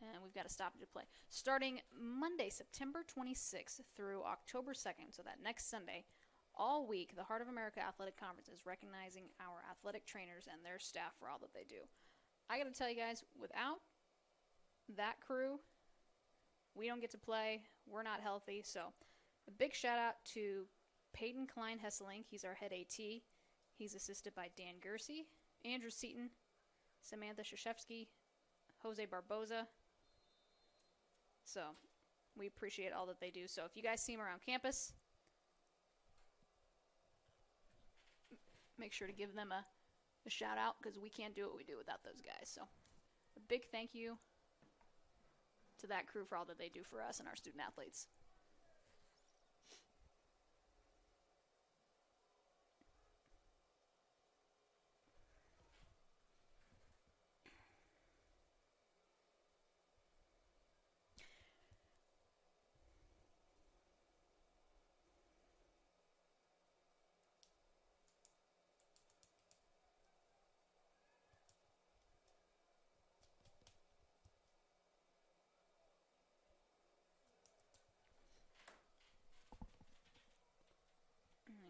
and we've got a stoppage to play. Starting Monday, September 26th through October 2nd, so that next Sunday, all week, the Heart of America Athletic Conference is recognizing our athletic trainers and their staff for all that they do. I got to tell you guys, without that crew, we don't get to play. We're not healthy. So a big shout out to Peyton Klein Hesselink. He's our head AT. He's assisted by Dan Gersey, Andrew Seaton, Samantha Shashevsky, Jose Barboza. So we appreciate all that they do. So if you guys see them around campus, make sure to give them a shout out, because we can't do what we do without those guys. So a big thank you to that crew for all that they do for us and our student athletes.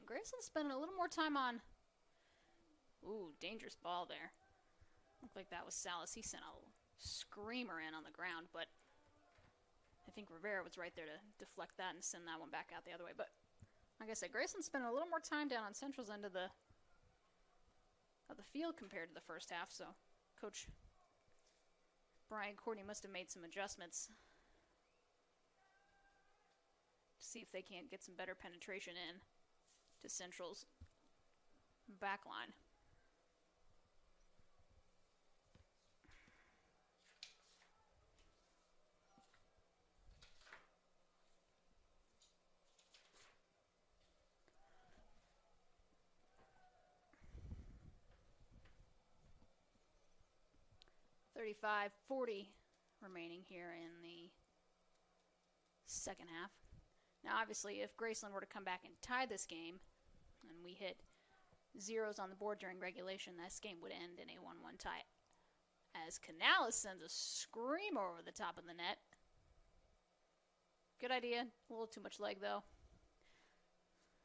Graceland's spending a little more time on... Ooh, dangerous ball there. Looked like that was Salas. He sent a screamer in on the ground, but I think Rivera was right there to deflect that and send that one back out the other way. But like I said, Graceland's spending a little more time down on Central's end of the field compared to the first half, so Coach Brian Courtney must have made some adjustments to see if they can't get some better penetration in to Central's back line. .40 remaining here in the second half. Now, obviously, if Graceland were to come back and tie this game, and we hit zeros on the board during regulation, this game would end in a 1-1 tie. As Canales sends a screamer over the top of the net. Good idea. A little too much leg, though.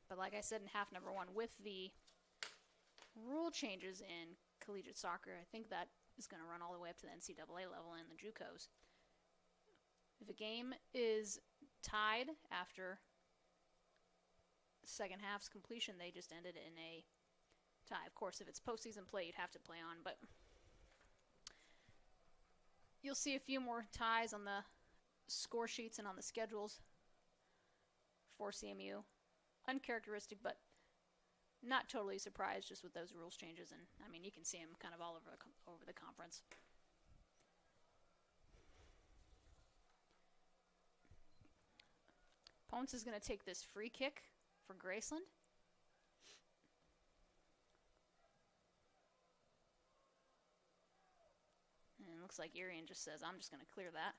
But like I said in half number one, with the rule changes in collegiate soccer, I think that is going to run all the way up to the NCAA level and the JUCOs. If a game is tied after second half's completion, they just ended in a tie. Of course, if it's postseason play, you'd have to play on, but you'll see a few more ties on the score sheets and on the schedules for CMU. Uncharacteristic, but not totally surprised just with those rules changes. And I mean, you can see them kind of all over the conference. Ponce is going to take this free kick for Graceland. And it looks like Irian just says, I'm just going to clear that.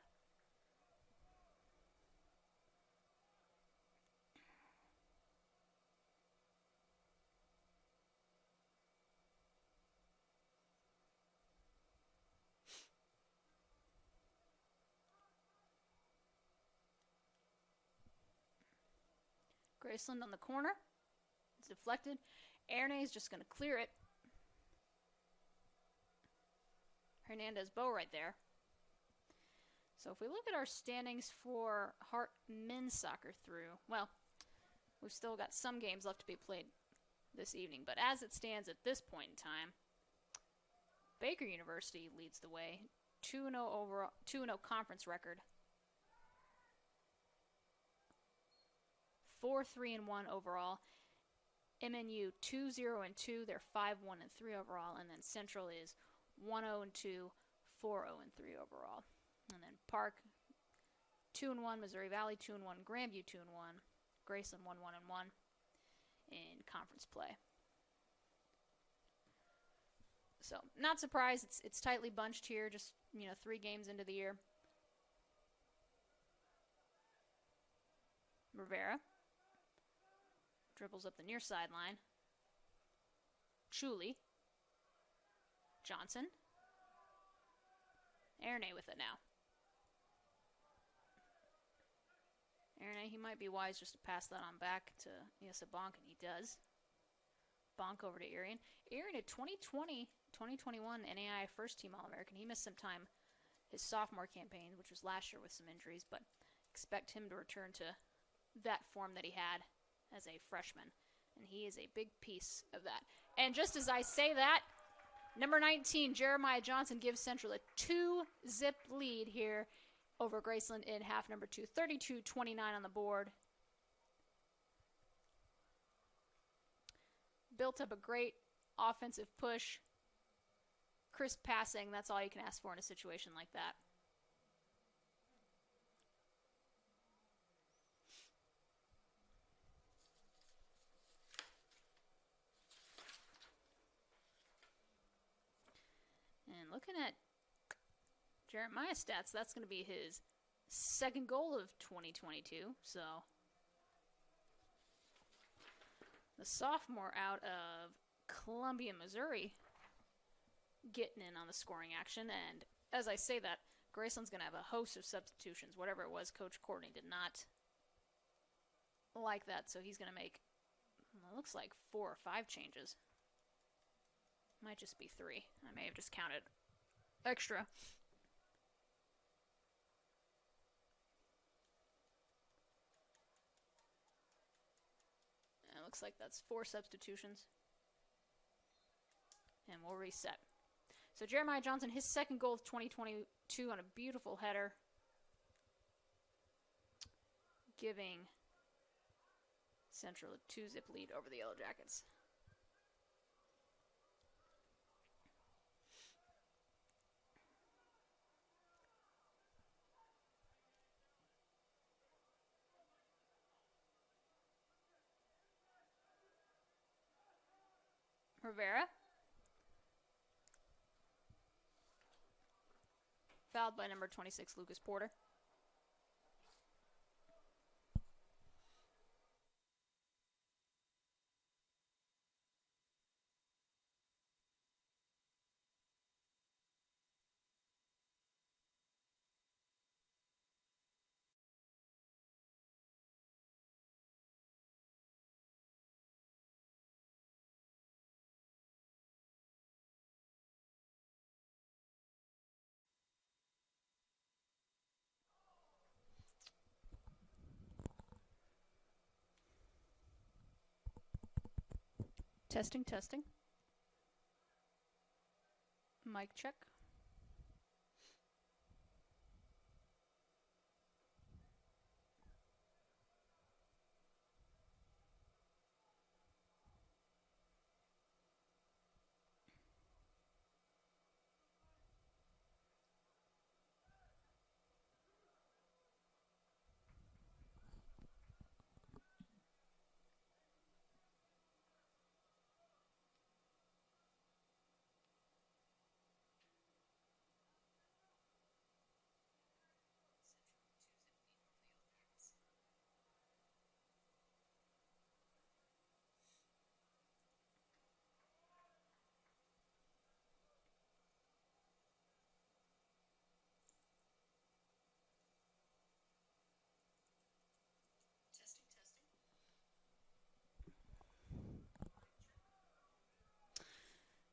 Graceland on the corner. It's deflected. Erne is just going to clear it. Hernandez Bow right there. So if we look at our standings for Hart men's soccer through, well, we've still got some games left to be played this evening. But as it stands at this point in time, Baker University leads the way. 2-0 overall, 2-0 conference record. 4-3-1 overall. MNU 2-0-2. They're 5-1-3 overall, and then Central is 1-0-2, 4-0-3 overall. And then Park 2-1, Missouri Valley 2-1, Grandview 2-1, Graceland 1-1-1 in conference play. So not surprised. It's tightly bunched here. Just 3 games into the year. Rivera dribbles up the near sideline. Chuli. Johnson. Erne with it now. Erne, he might be wise just to pass that on back to Issa Bonk, and he does. Bonk over to Irian. Irian, a 2020-2021 NAI first team All-American. He missed some time his sophomore campaign, which was last year with some injuries, but expect him to return to that form that he had as a freshman. And he is a big piece of that. And just as I say that, number 19, Jeremiah Johnson, gives Central a 2-zip lead here over Graceland in half number 2. 32-29 on the board. Built up a great offensive push. Crisp passing, that's all you can ask for in a situation like that. And looking at Jeremiah's stats, that's going to be his second goal of 2022. So the sophomore out of Columbia, Missouri, getting in on the scoring action. And as I say that, Graceland's going to have a host of substitutions. Whatever it was, Coach Courtney did not like that. So he's going to make, well, it looks like 4 or 5 changes. Might just be 3. I may have just counted extra. And it looks like that's 4 substitutions. And we'll reset. So Jeremiah Johnson, his second goal of 2022 on a beautiful header, giving Central a 2-zip lead over the Yellow Jackets. Rivera. Fouled by number 26, Lucas Porter. Testing, testing. Mic check.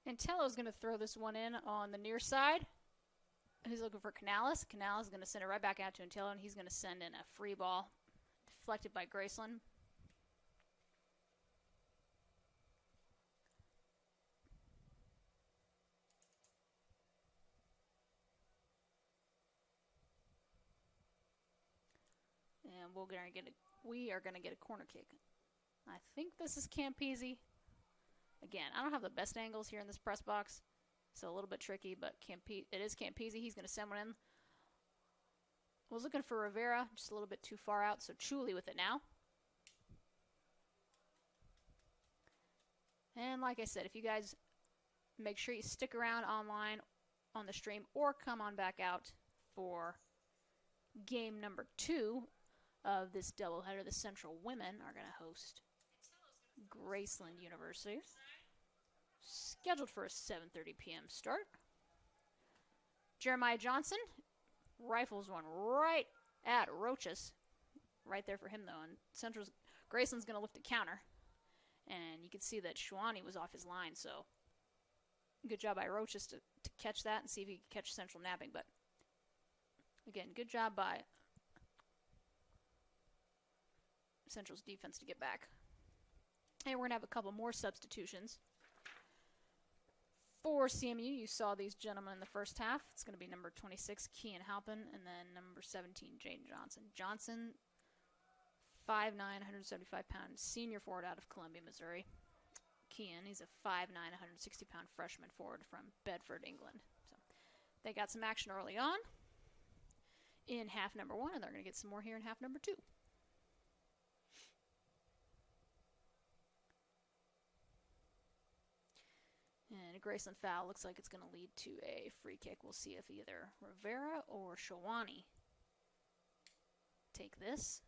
Antello's going to throw this one in on the near side. He's looking for Canales. Canales is going to send it right back out to Antello, and he's going to send in a free ball. Deflected by Graceland. And we are going to get a corner kick. I think this is Campese. Again, I don't have the best angles here in this press box, so a little bit tricky, but it is Campese. He's going to send one in. Was looking for Rivera, just a little bit too far out, so Chuli with it now. And like I said, if you guys make sure you stick around online on the stream or come on back out for game number 2 of this doubleheader. The Central women are going to host Graceland University. Scheduled for a 7:30 p.m. start. Jeremiah Johnson rifles one right at Rochas. Right there for him, though. And Graceland's going to look to counter. And you can see that Schwani was off his line, so good job by Rochas to catch that and see if he can catch Central napping. But, again, good job by Central's defense to get back. And we're going to have a couple more substitutions. For CMU, you saw these gentlemen in the first half. It's going to be number 26, Kean Halpin, and then number 17, Jaden Johnson. Johnson, 5'9", 175-pound senior forward out of Columbia, Missouri. Kean, he's a 5'9", 160-pound freshman forward from Bedford, England. So they got some action early on in half number 1, and they're going to get some more here in half number 2. And a Graceland foul looks like it's going to lead to a free kick. We'll see if either Rivera or Shawani take this.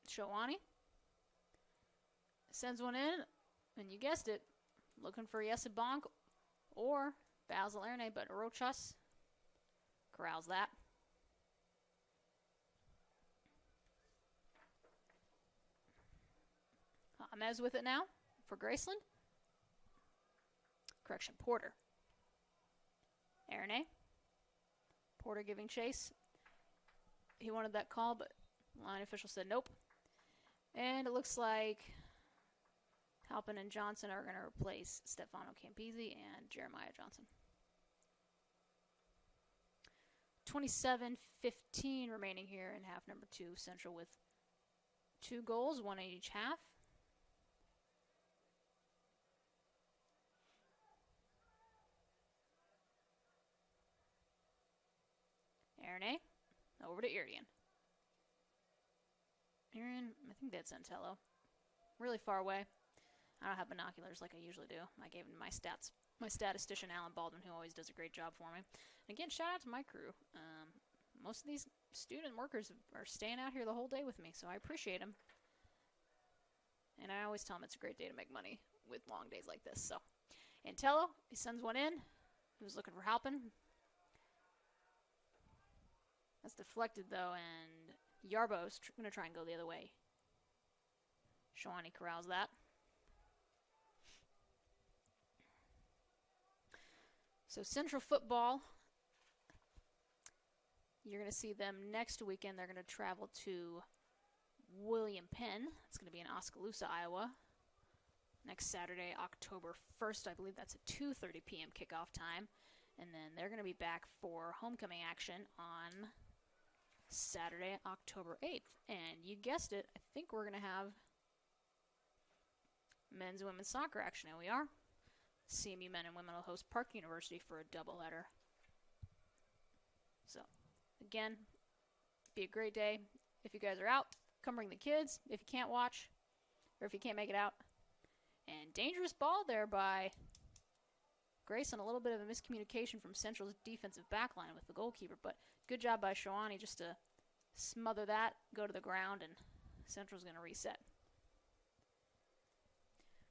Shawani sends one in, and you guessed it, looking for Yesa Bonk or Basil Erne, but Rochas corrals that. Amez with it now for Graceland. Correction, Porter. Erne. Porter giving chase. He wanted that call, but line official said nope. And it looks like Halpin and Johnson are going to replace Stefano Campese and Jeremiah Johnson. 27-15 remaining here in half number 2. Central with 2 goals, 1 in each half. Erne, over to Irian. Irian, I think that's Antello. Really far away. I don't have binoculars like I usually do. I gave him my statistician, Alan Baldwin, who always does a great job for me. And again, shout out to my crew. Most of these student workers are staying out here the whole day with me, so I appreciate them. And I always tell them it's a great day to make money with long days like this. So, Antello, he sends one in. He was looking for Halpin. That's deflected, though, and Yarbo's going to try and go the other way. Shawani corrals that. So Central football, You're going to see them next weekend. They're going to travel to William Penn. It's going to be in Oskaloosa, Iowa. Next Saturday, October 1st. I believe that's a 2:30 p.m. kickoff time. And then they're going to be back for homecoming action on Saturday, October 8th. And you guessed it, I think we're going to have men's and women's soccer action. And we are. CMU men and women will host Park University for a doubleheader. So, again, be a great day. If you guys are out, come bring the kids. If you can't watch, or if you can't make it out. And dangerous ball there by Graceland. A little bit of a miscommunication from Central's defensive backline with the goalkeeper, but good job by Shawani just to smother that, go to the ground, and Central's going to reset.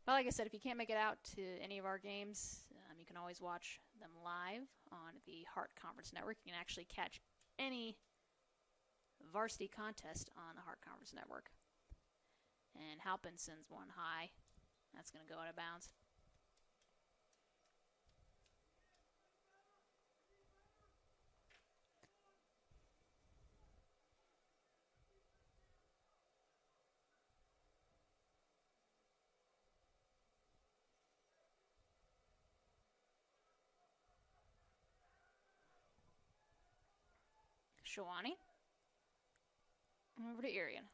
But like I said, if you can't make it out to any of our games, you can always watch them live on the Hart Conference Network. You can actually catch any varsity contest on the Hart Conference Network. And Halpin sends one high. That's going to go out of bounds. Shawani. Over to Arian.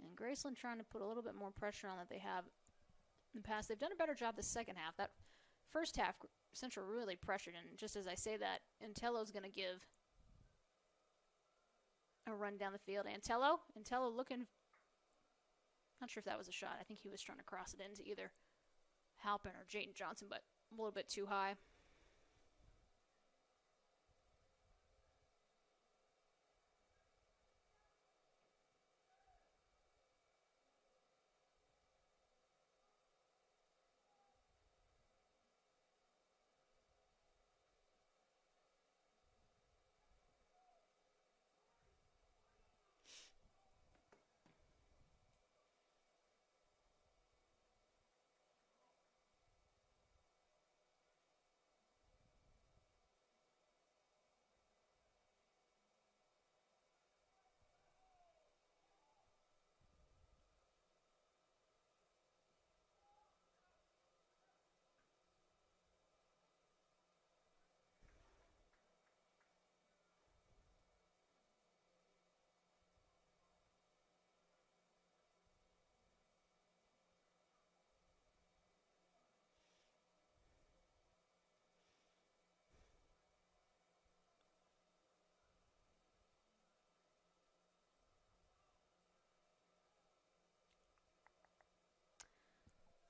And Graceland trying to put a little bit more pressure on that they have in the past. They've done a better job the second half. That first half, Central really pressured. And just as I say that, Antello's going to give a run down the field. Antello looking, not sure if that was a shot. I think he was trying to cross it into either Halpin or Jayden Johnson, but a little bit too high.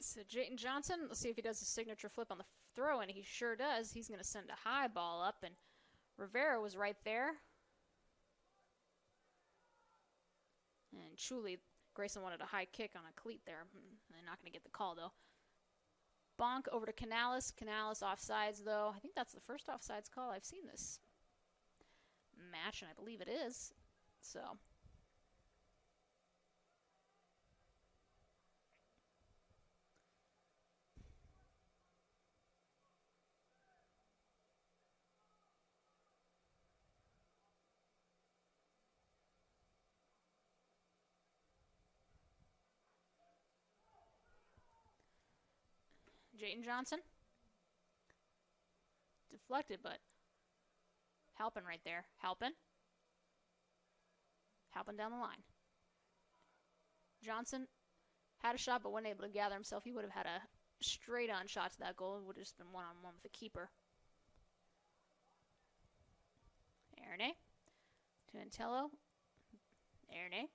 So Jayden Johnson, let's see if he does a signature flip on the throw, and he sure does. He's going to send a high ball up, and Rivera was right there. And truly, Grayson wanted a high kick on a cleat there. They're not going to get the call, though. Bonk over to Canales. Canales offsides, though. I think that's the first offsides call I've seen this match, and I believe it is. So... Jayden Johnson. Deflected, but Halpin right there. Halpin down the line. Johnson had a shot, but wasn't able to gather himself. He would have had a straight-on shot to that goal. It would have just been one-on-one with the keeper. Erne to Antello. Erne.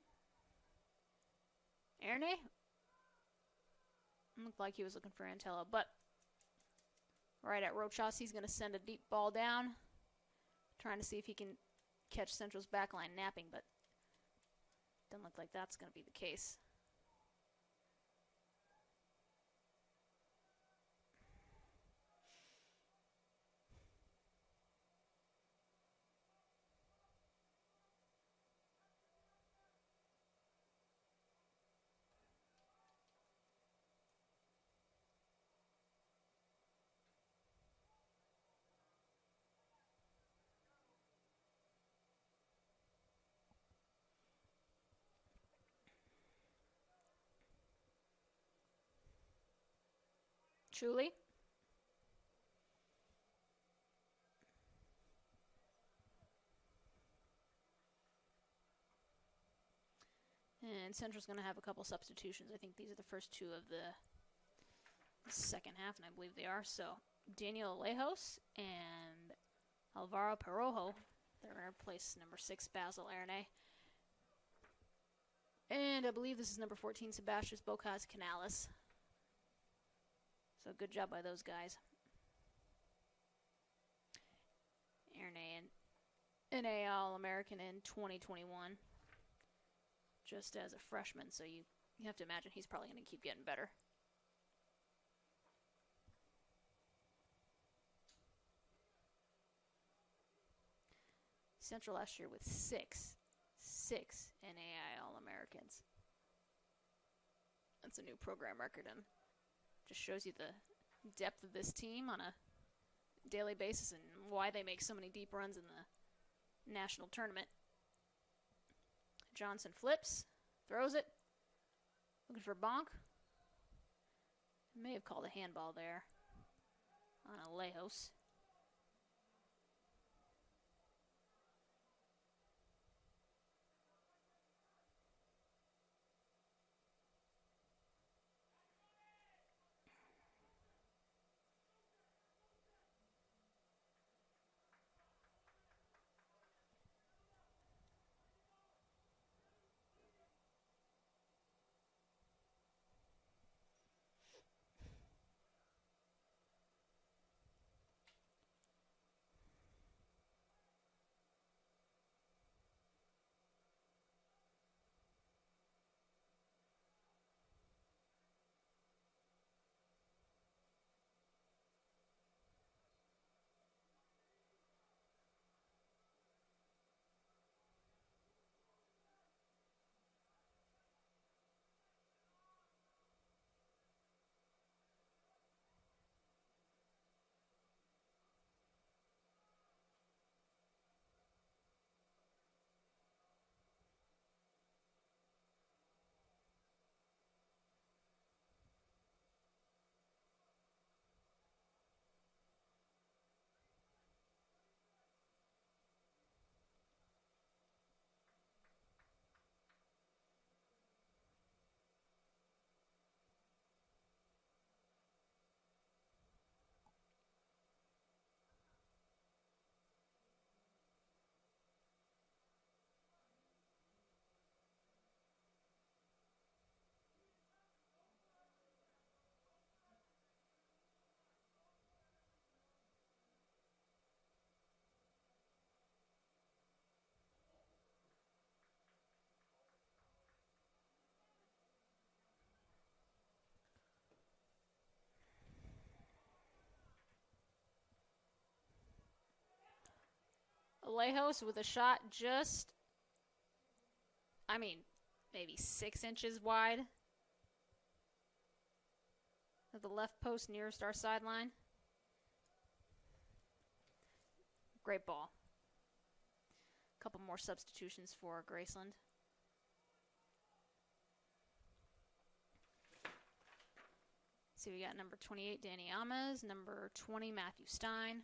Looked like he was looking for Antello, but right at Rochas, he's going to send a deep ball down, trying to see if he can catch Central's backline napping, but doesn't look like that's going to be the case. Truly. And Central's going to have a couple substitutions. I think these are the first two of the second half, and I believe they are. So Daniel Lejos and Alvaro Perojo, they're going to replace number 6, Basil Arne. And I believe this is number 14, Sebastian Bocas Canales. So good job by those guys. Arne, an All-American in 2021. Just as a freshman, so you have to imagine he's probably going to keep getting better. Central last year with six NAI All-Americans. That's a new program record, and just shows you the depth of this team on a daily basis and why they make so many deep runs in the national tournament. Johnson flips, throws it, looking for Bonk. May have called a handball there on Alejos. Alejos with a shot just, maybe 6 inches wide of the left post nearest our sideline. Great ball. A couple more substitutions for Graceland. So we got number 28, Danny Ames, number 20, Matthew Stein.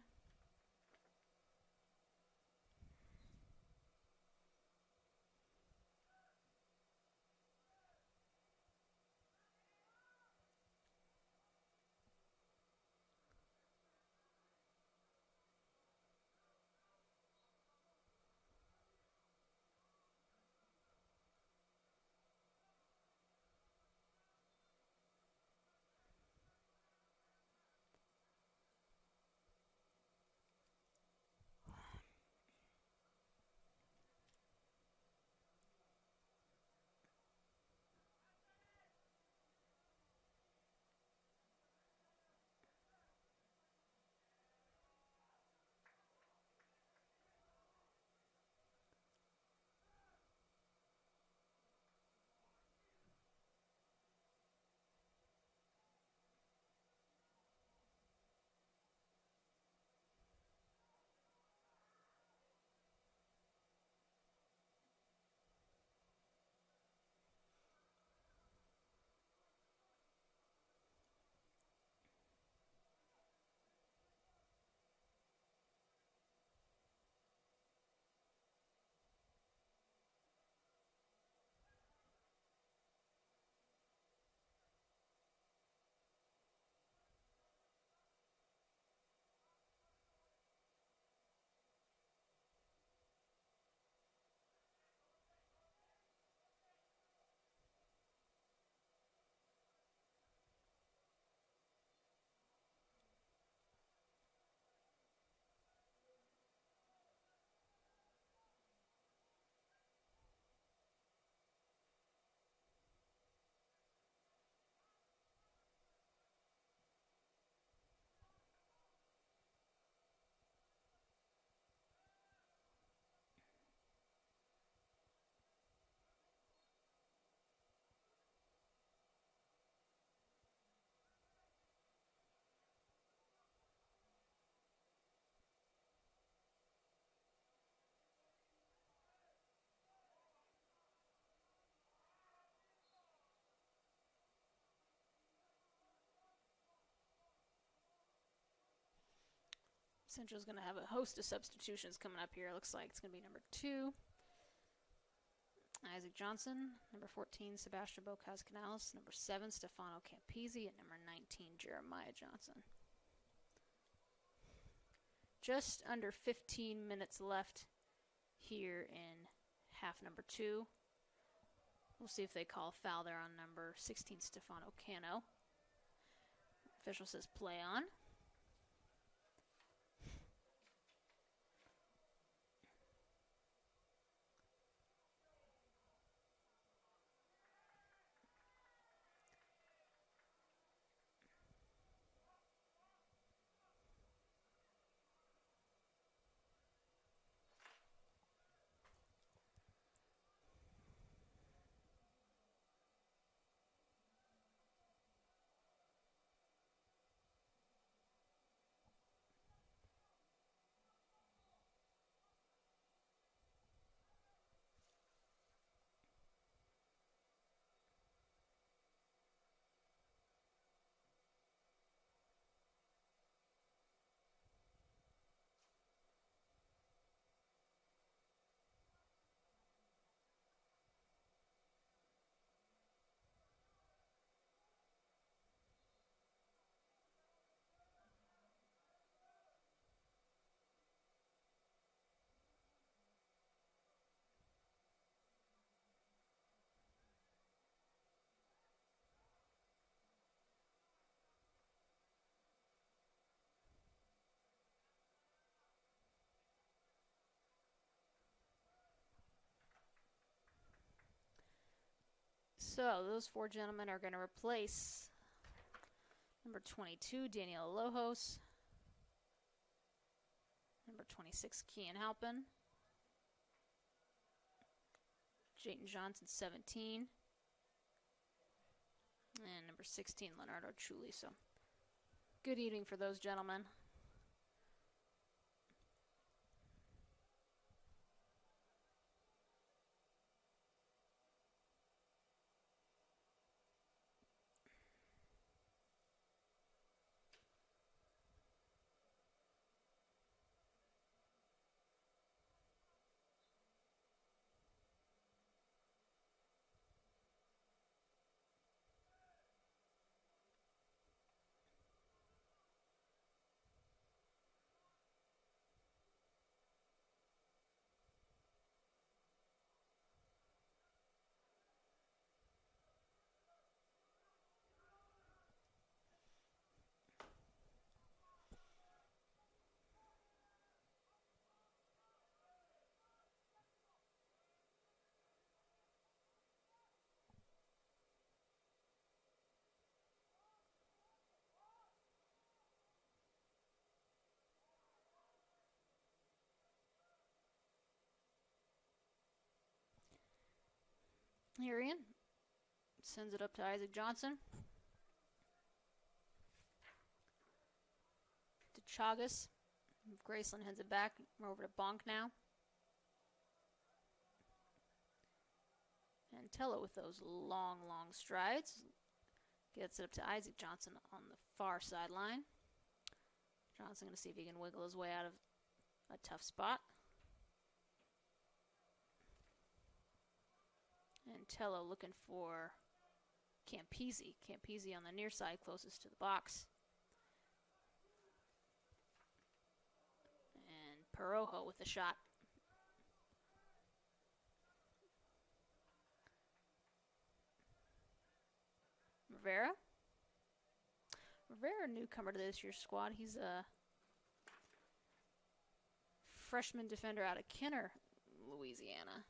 Central's going to have a host of substitutions coming up here. Looks like it's going to be number 2, Isaac Johnson. Number 14, Sebastian Bocas-Canales. Number 7, Stefano Campisi. And number 19, Jeremiah Johnson. Just under 15 minutes left here in half number 2. We'll see if they call a foul there on number 16, Stefano Cano. Official says play on. So those 4 gentlemen are going to replace number 22, Daniel Lojos. Number 26, Kian Halpin. Jayton Johnson, 17. And number 16, Leonardo Chuli. So good evening for those gentlemen. Arian sends it up to Isaac Johnson. To Chagas. Graceland heads it back. We're over to Bonk now. And Tello with those long, long strides. Gets it up to Isaac Johnson on the far sideline. Johnson going to see if he can wiggle his way out of a tough spot. And Tello looking for Campisi. Campisi on the near side, closest to the box. And Perojo with the shot. Rivera, newcomer to this year's squad. He's a freshman defender out of Kenner, Louisiana.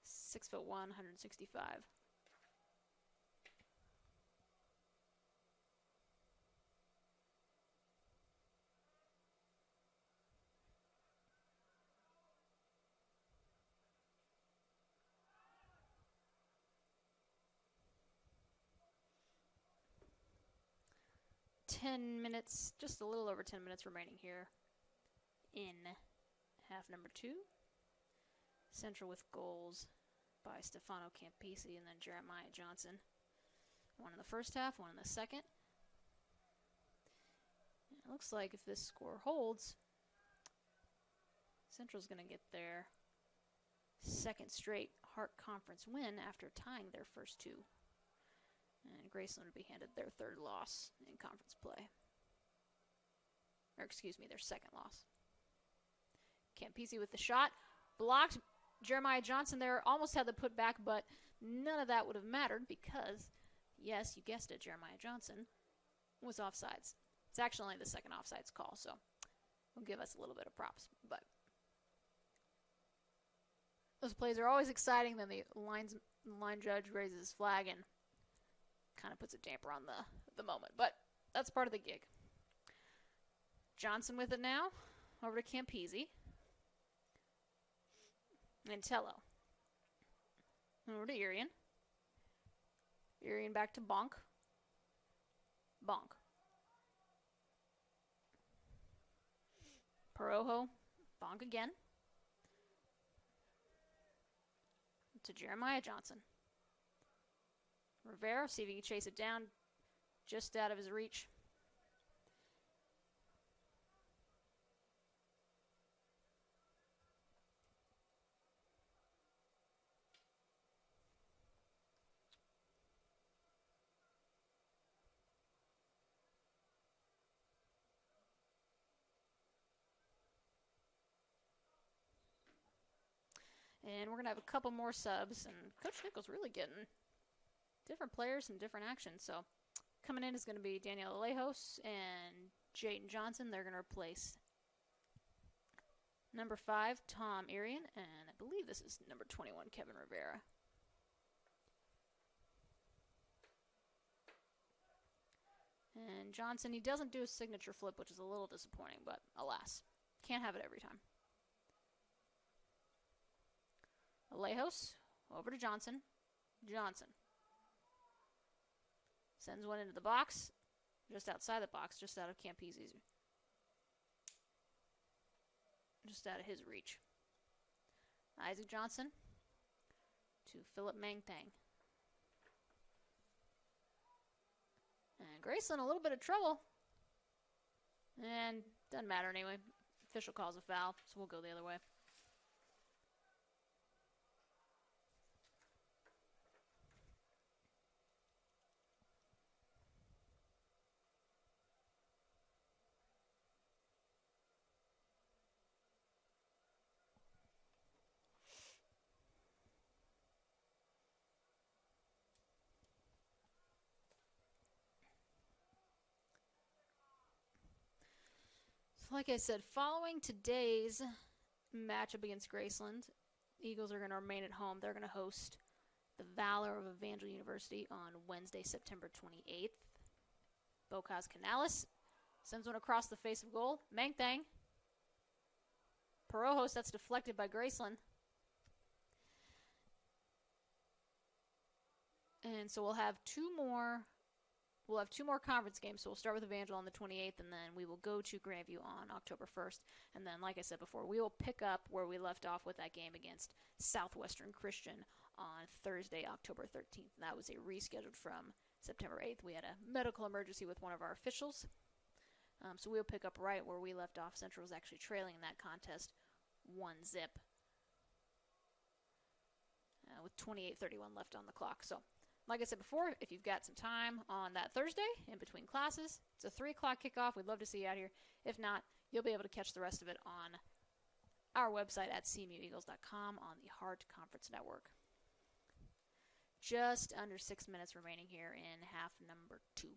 6'1", 165. Just a little over 10 minutes remaining here in half number 2. Central with goals by Stefano Campisi and then Jeremiah Johnson. One in the first half, one in the second. It looks like if this score holds, Central's going to get their second straight Hart Conference win after tying their first two. And Graceland would be handed their third loss in conference play. Or excuse me, their second loss. Campisi with the shot. Blocked. Jeremiah Johnson there almost had the putback, but none of that would have mattered because, yes, you guessed it, Jeremiah Johnson was offsides. It's actually only the second offsides call, so will give us a little bit of props. But those plays are always exciting. Then the line judge raises his flag and kind of puts a damper on the moment. But that's part of the gig. Johnson with it now. Over to Campisi. Mantello. Over to Irian. Irian back to Bonk. Bonk. Perojo. Bonk again. To Jeremiah Johnson. Rivera, see if he can chase it down. Just out of his reach. And we're going to have a couple more subs. And Coach Nichols really getting different players and different action. So coming in is going to be Daniel Alejos and Jayden Johnson. They're going to replace number 5, Tom Irian. And I believe this is number 21, Kevin Rivera. And Johnson, he doesn't do a signature flip, which is a little disappointing, but alas, can't have it every time. Alejos, over to Johnson. Johnson. Sends one into the box. Just outside the box, just out of Campisi's. Just out of his reach. Isaac Johnson to Philip Mangtang. And Graceland, a little bit of trouble. And doesn't matter anyway. Official calls a foul, so we'll go the other way. Like I said, following today's matchup against Graceland, the Eagles are going to remain at home. They're going to host the Valor of Evangel University on Wednesday, September 28th. Bocas Canales sends one across the face of goal. Mangtang. Perojos, that's deflected by Graceland. And so we'll have two more conference games, so we'll start with Evangel on the 28th, and then we will go to Grandview on October 1st. And then, like I said before, we will pick up where we left off with that game against Southwestern Christian on Thursday, October 13th. And that was a rescheduled from September 8th. We had a medical emergency with one of our officials. So we'll pick up right where we left off. Central was actually trailing in that contest 1-0 with 28:31 left on the clock. So, like I said before, if you've got some time on that Thursday in between classes, it's a 3 o'clock kickoff. We'd love to see you out here. If not, you'll be able to catch the rest of it on our website at cmueagles.com on the Hart Conference Network. Just under 6 minutes remaining here in half number 2.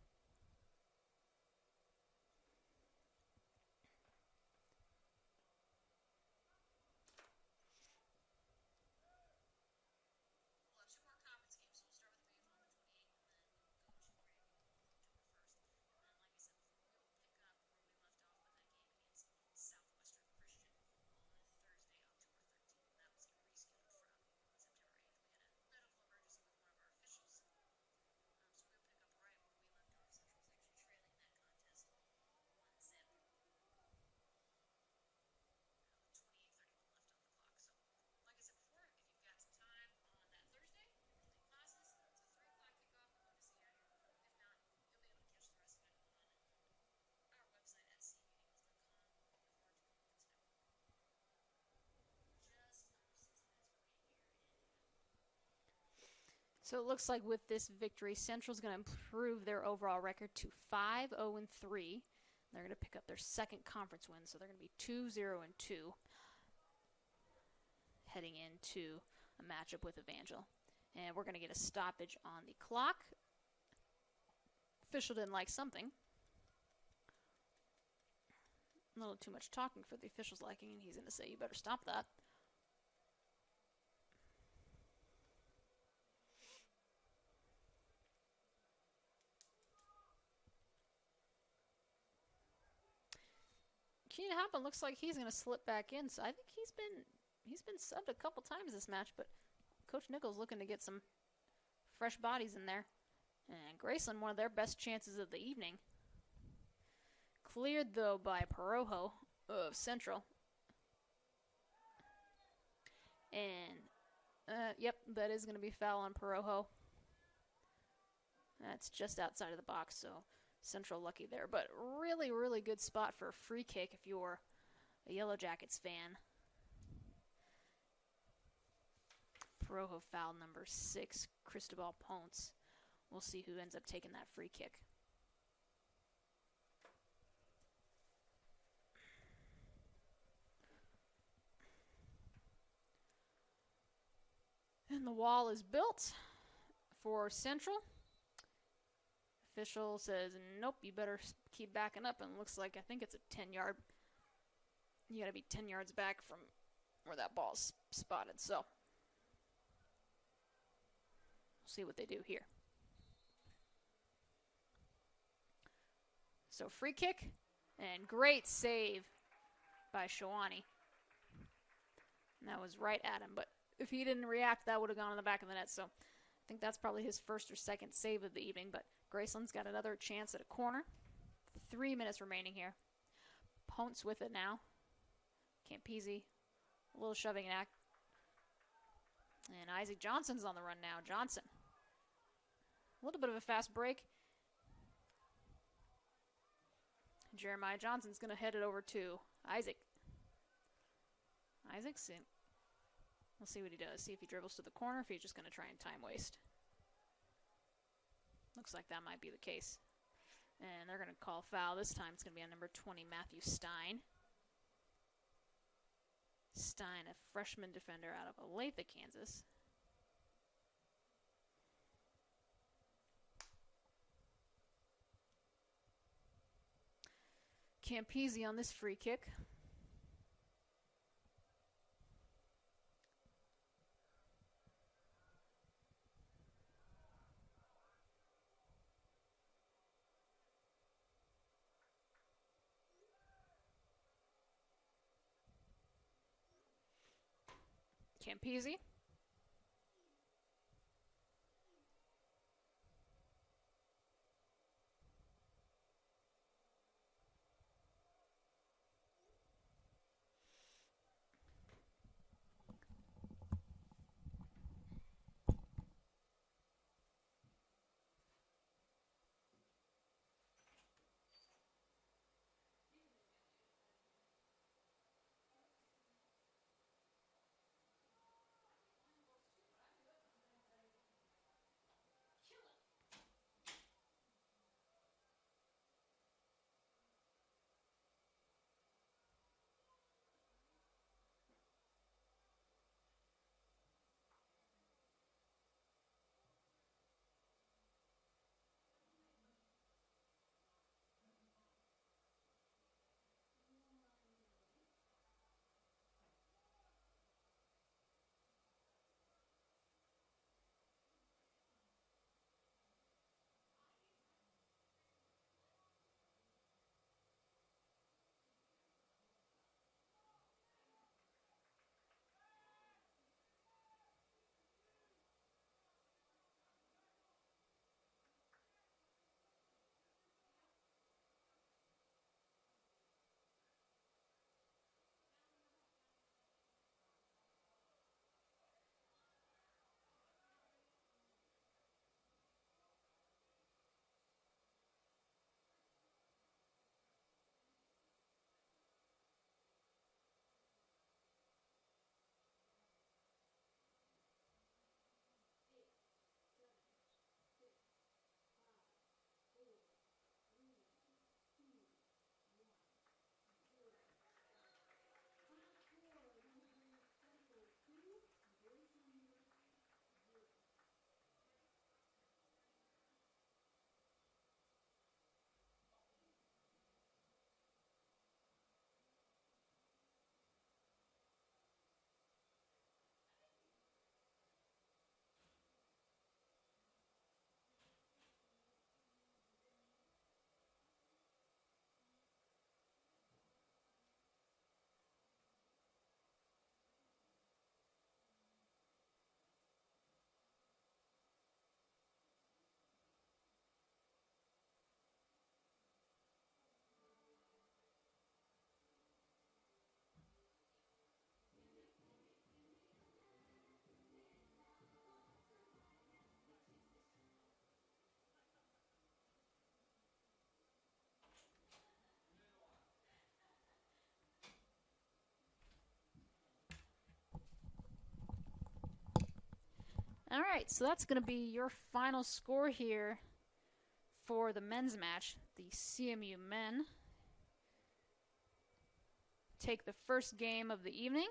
So it looks like with this victory, Central's going to improve their overall record to 5-0-3. They're going to pick up their second conference win, so they're going to be 2-0-2 heading into a matchup with Evangel. And we're going to get a stoppage on the clock. Official didn't like something. A little too much talking for the official's liking, and he's going to say, you better stop that. Keenan Happen looks like he's going to slip back in, so I think he's been subbed a couple times this match, but Coach Nichols looking to get some fresh bodies in there. And Graceland, one of their best chances of the evening. Cleared, though, by Perojo of Central. And, yep, that is going to be foul on Perojo. That's just outside of the box, so Central lucky there. But really, really good spot for a free kick if you're a Yellow Jackets fan. Perojo foul number 6, Cristobal Ponce. We'll see who ends up taking that free kick. And the wall is built for Central. Official says, nope, you better keep backing up. And it looks like, I think it's a 10-yard. You got to be 10 yards back from where that ball's spotted. So, we'll see what they do here. So, free kick and great save by Shawani. And that was right at him, but if he didn't react, that would have gone in the back of the net. So, I think that's probably his first or second save of the evening, but Graceland's got another chance at a corner. 3 minutes remaining here. Ponce with it now. Campese, a little shoving act. And Isaac Johnson's on the run now. Johnson. A little bit of a fast break. Jeremiah Johnson's going to head it over to Isaac. Isaac's in. We'll see what he does. See if he dribbles to the corner, if he's just going to try and time waste. Looks like that might be the case. And they're going to call foul. This time it's going to be on number 20, Matthew Stein. Stein, a freshman defender out of Olathe, Kansas. Campese on this free kick. Campese. All right, so that's going to be your final score here for the men's match. The CMU men take the first game of the evening.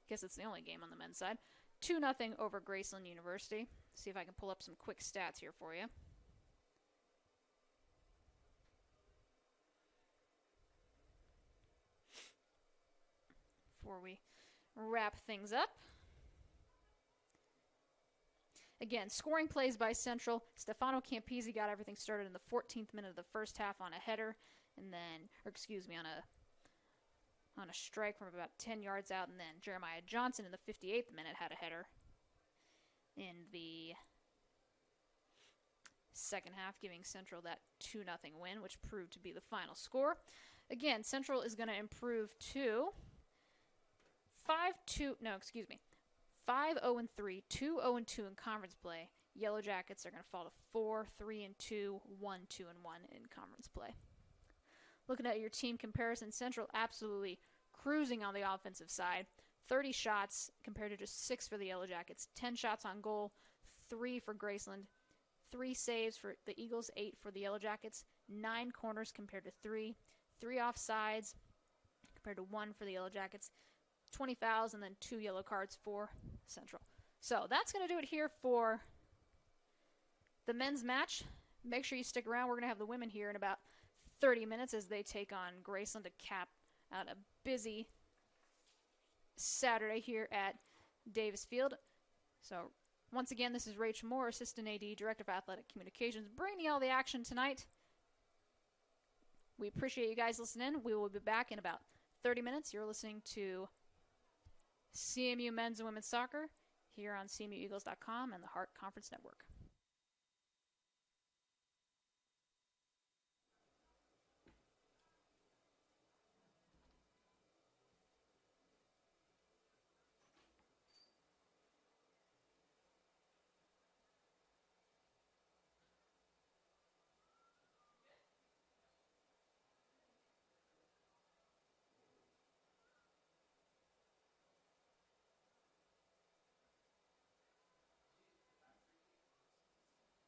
Guess it's the only game on the men's side. 2-0 over Graceland University. See if I can pull up some quick stats here for you. Before we wrap things up. Again, scoring plays by Central. Stefano Campisi got everything started in the 14th minute of the first half on a header, and then, on a strike from about 10 yards out, and then Jeremiah Johnson in the 58th minute had a header in the second half, giving Central that 2-0 win, which proved to be the final score. Again, Central is going to improve to 5-0-3, 2-0-2 in conference play. Yellow Jackets are going to fall to 4-3-2, 1-2-1 in conference play. Looking at your team comparison, Central absolutely cruising on the offensive side. 30 shots compared to just 6 for the Yellow Jackets. 10 shots on goal, 3 for Graceland. 3 saves for the Eagles, 8 for the Yellow Jackets. 9 corners compared to 3. 3 offsides compared to 1 for the Yellow Jackets. 20 fouls and then 2 yellow cards for Central. So that's going to do it here for the men's match. Make sure you stick around. We're going to have the women here in about 30 minutes as they take on Graceland to cap out a busy Saturday here at Davis Field. So once again, this is Rachel Moore, Assistant AD, Director of Athletic Communications, bringing you all the action tonight. We appreciate you guys listening. We will be back in about 30 minutes. You're listening to CMU Men's and Women's Soccer here on CMUEagles.com and the Hart Conference Network.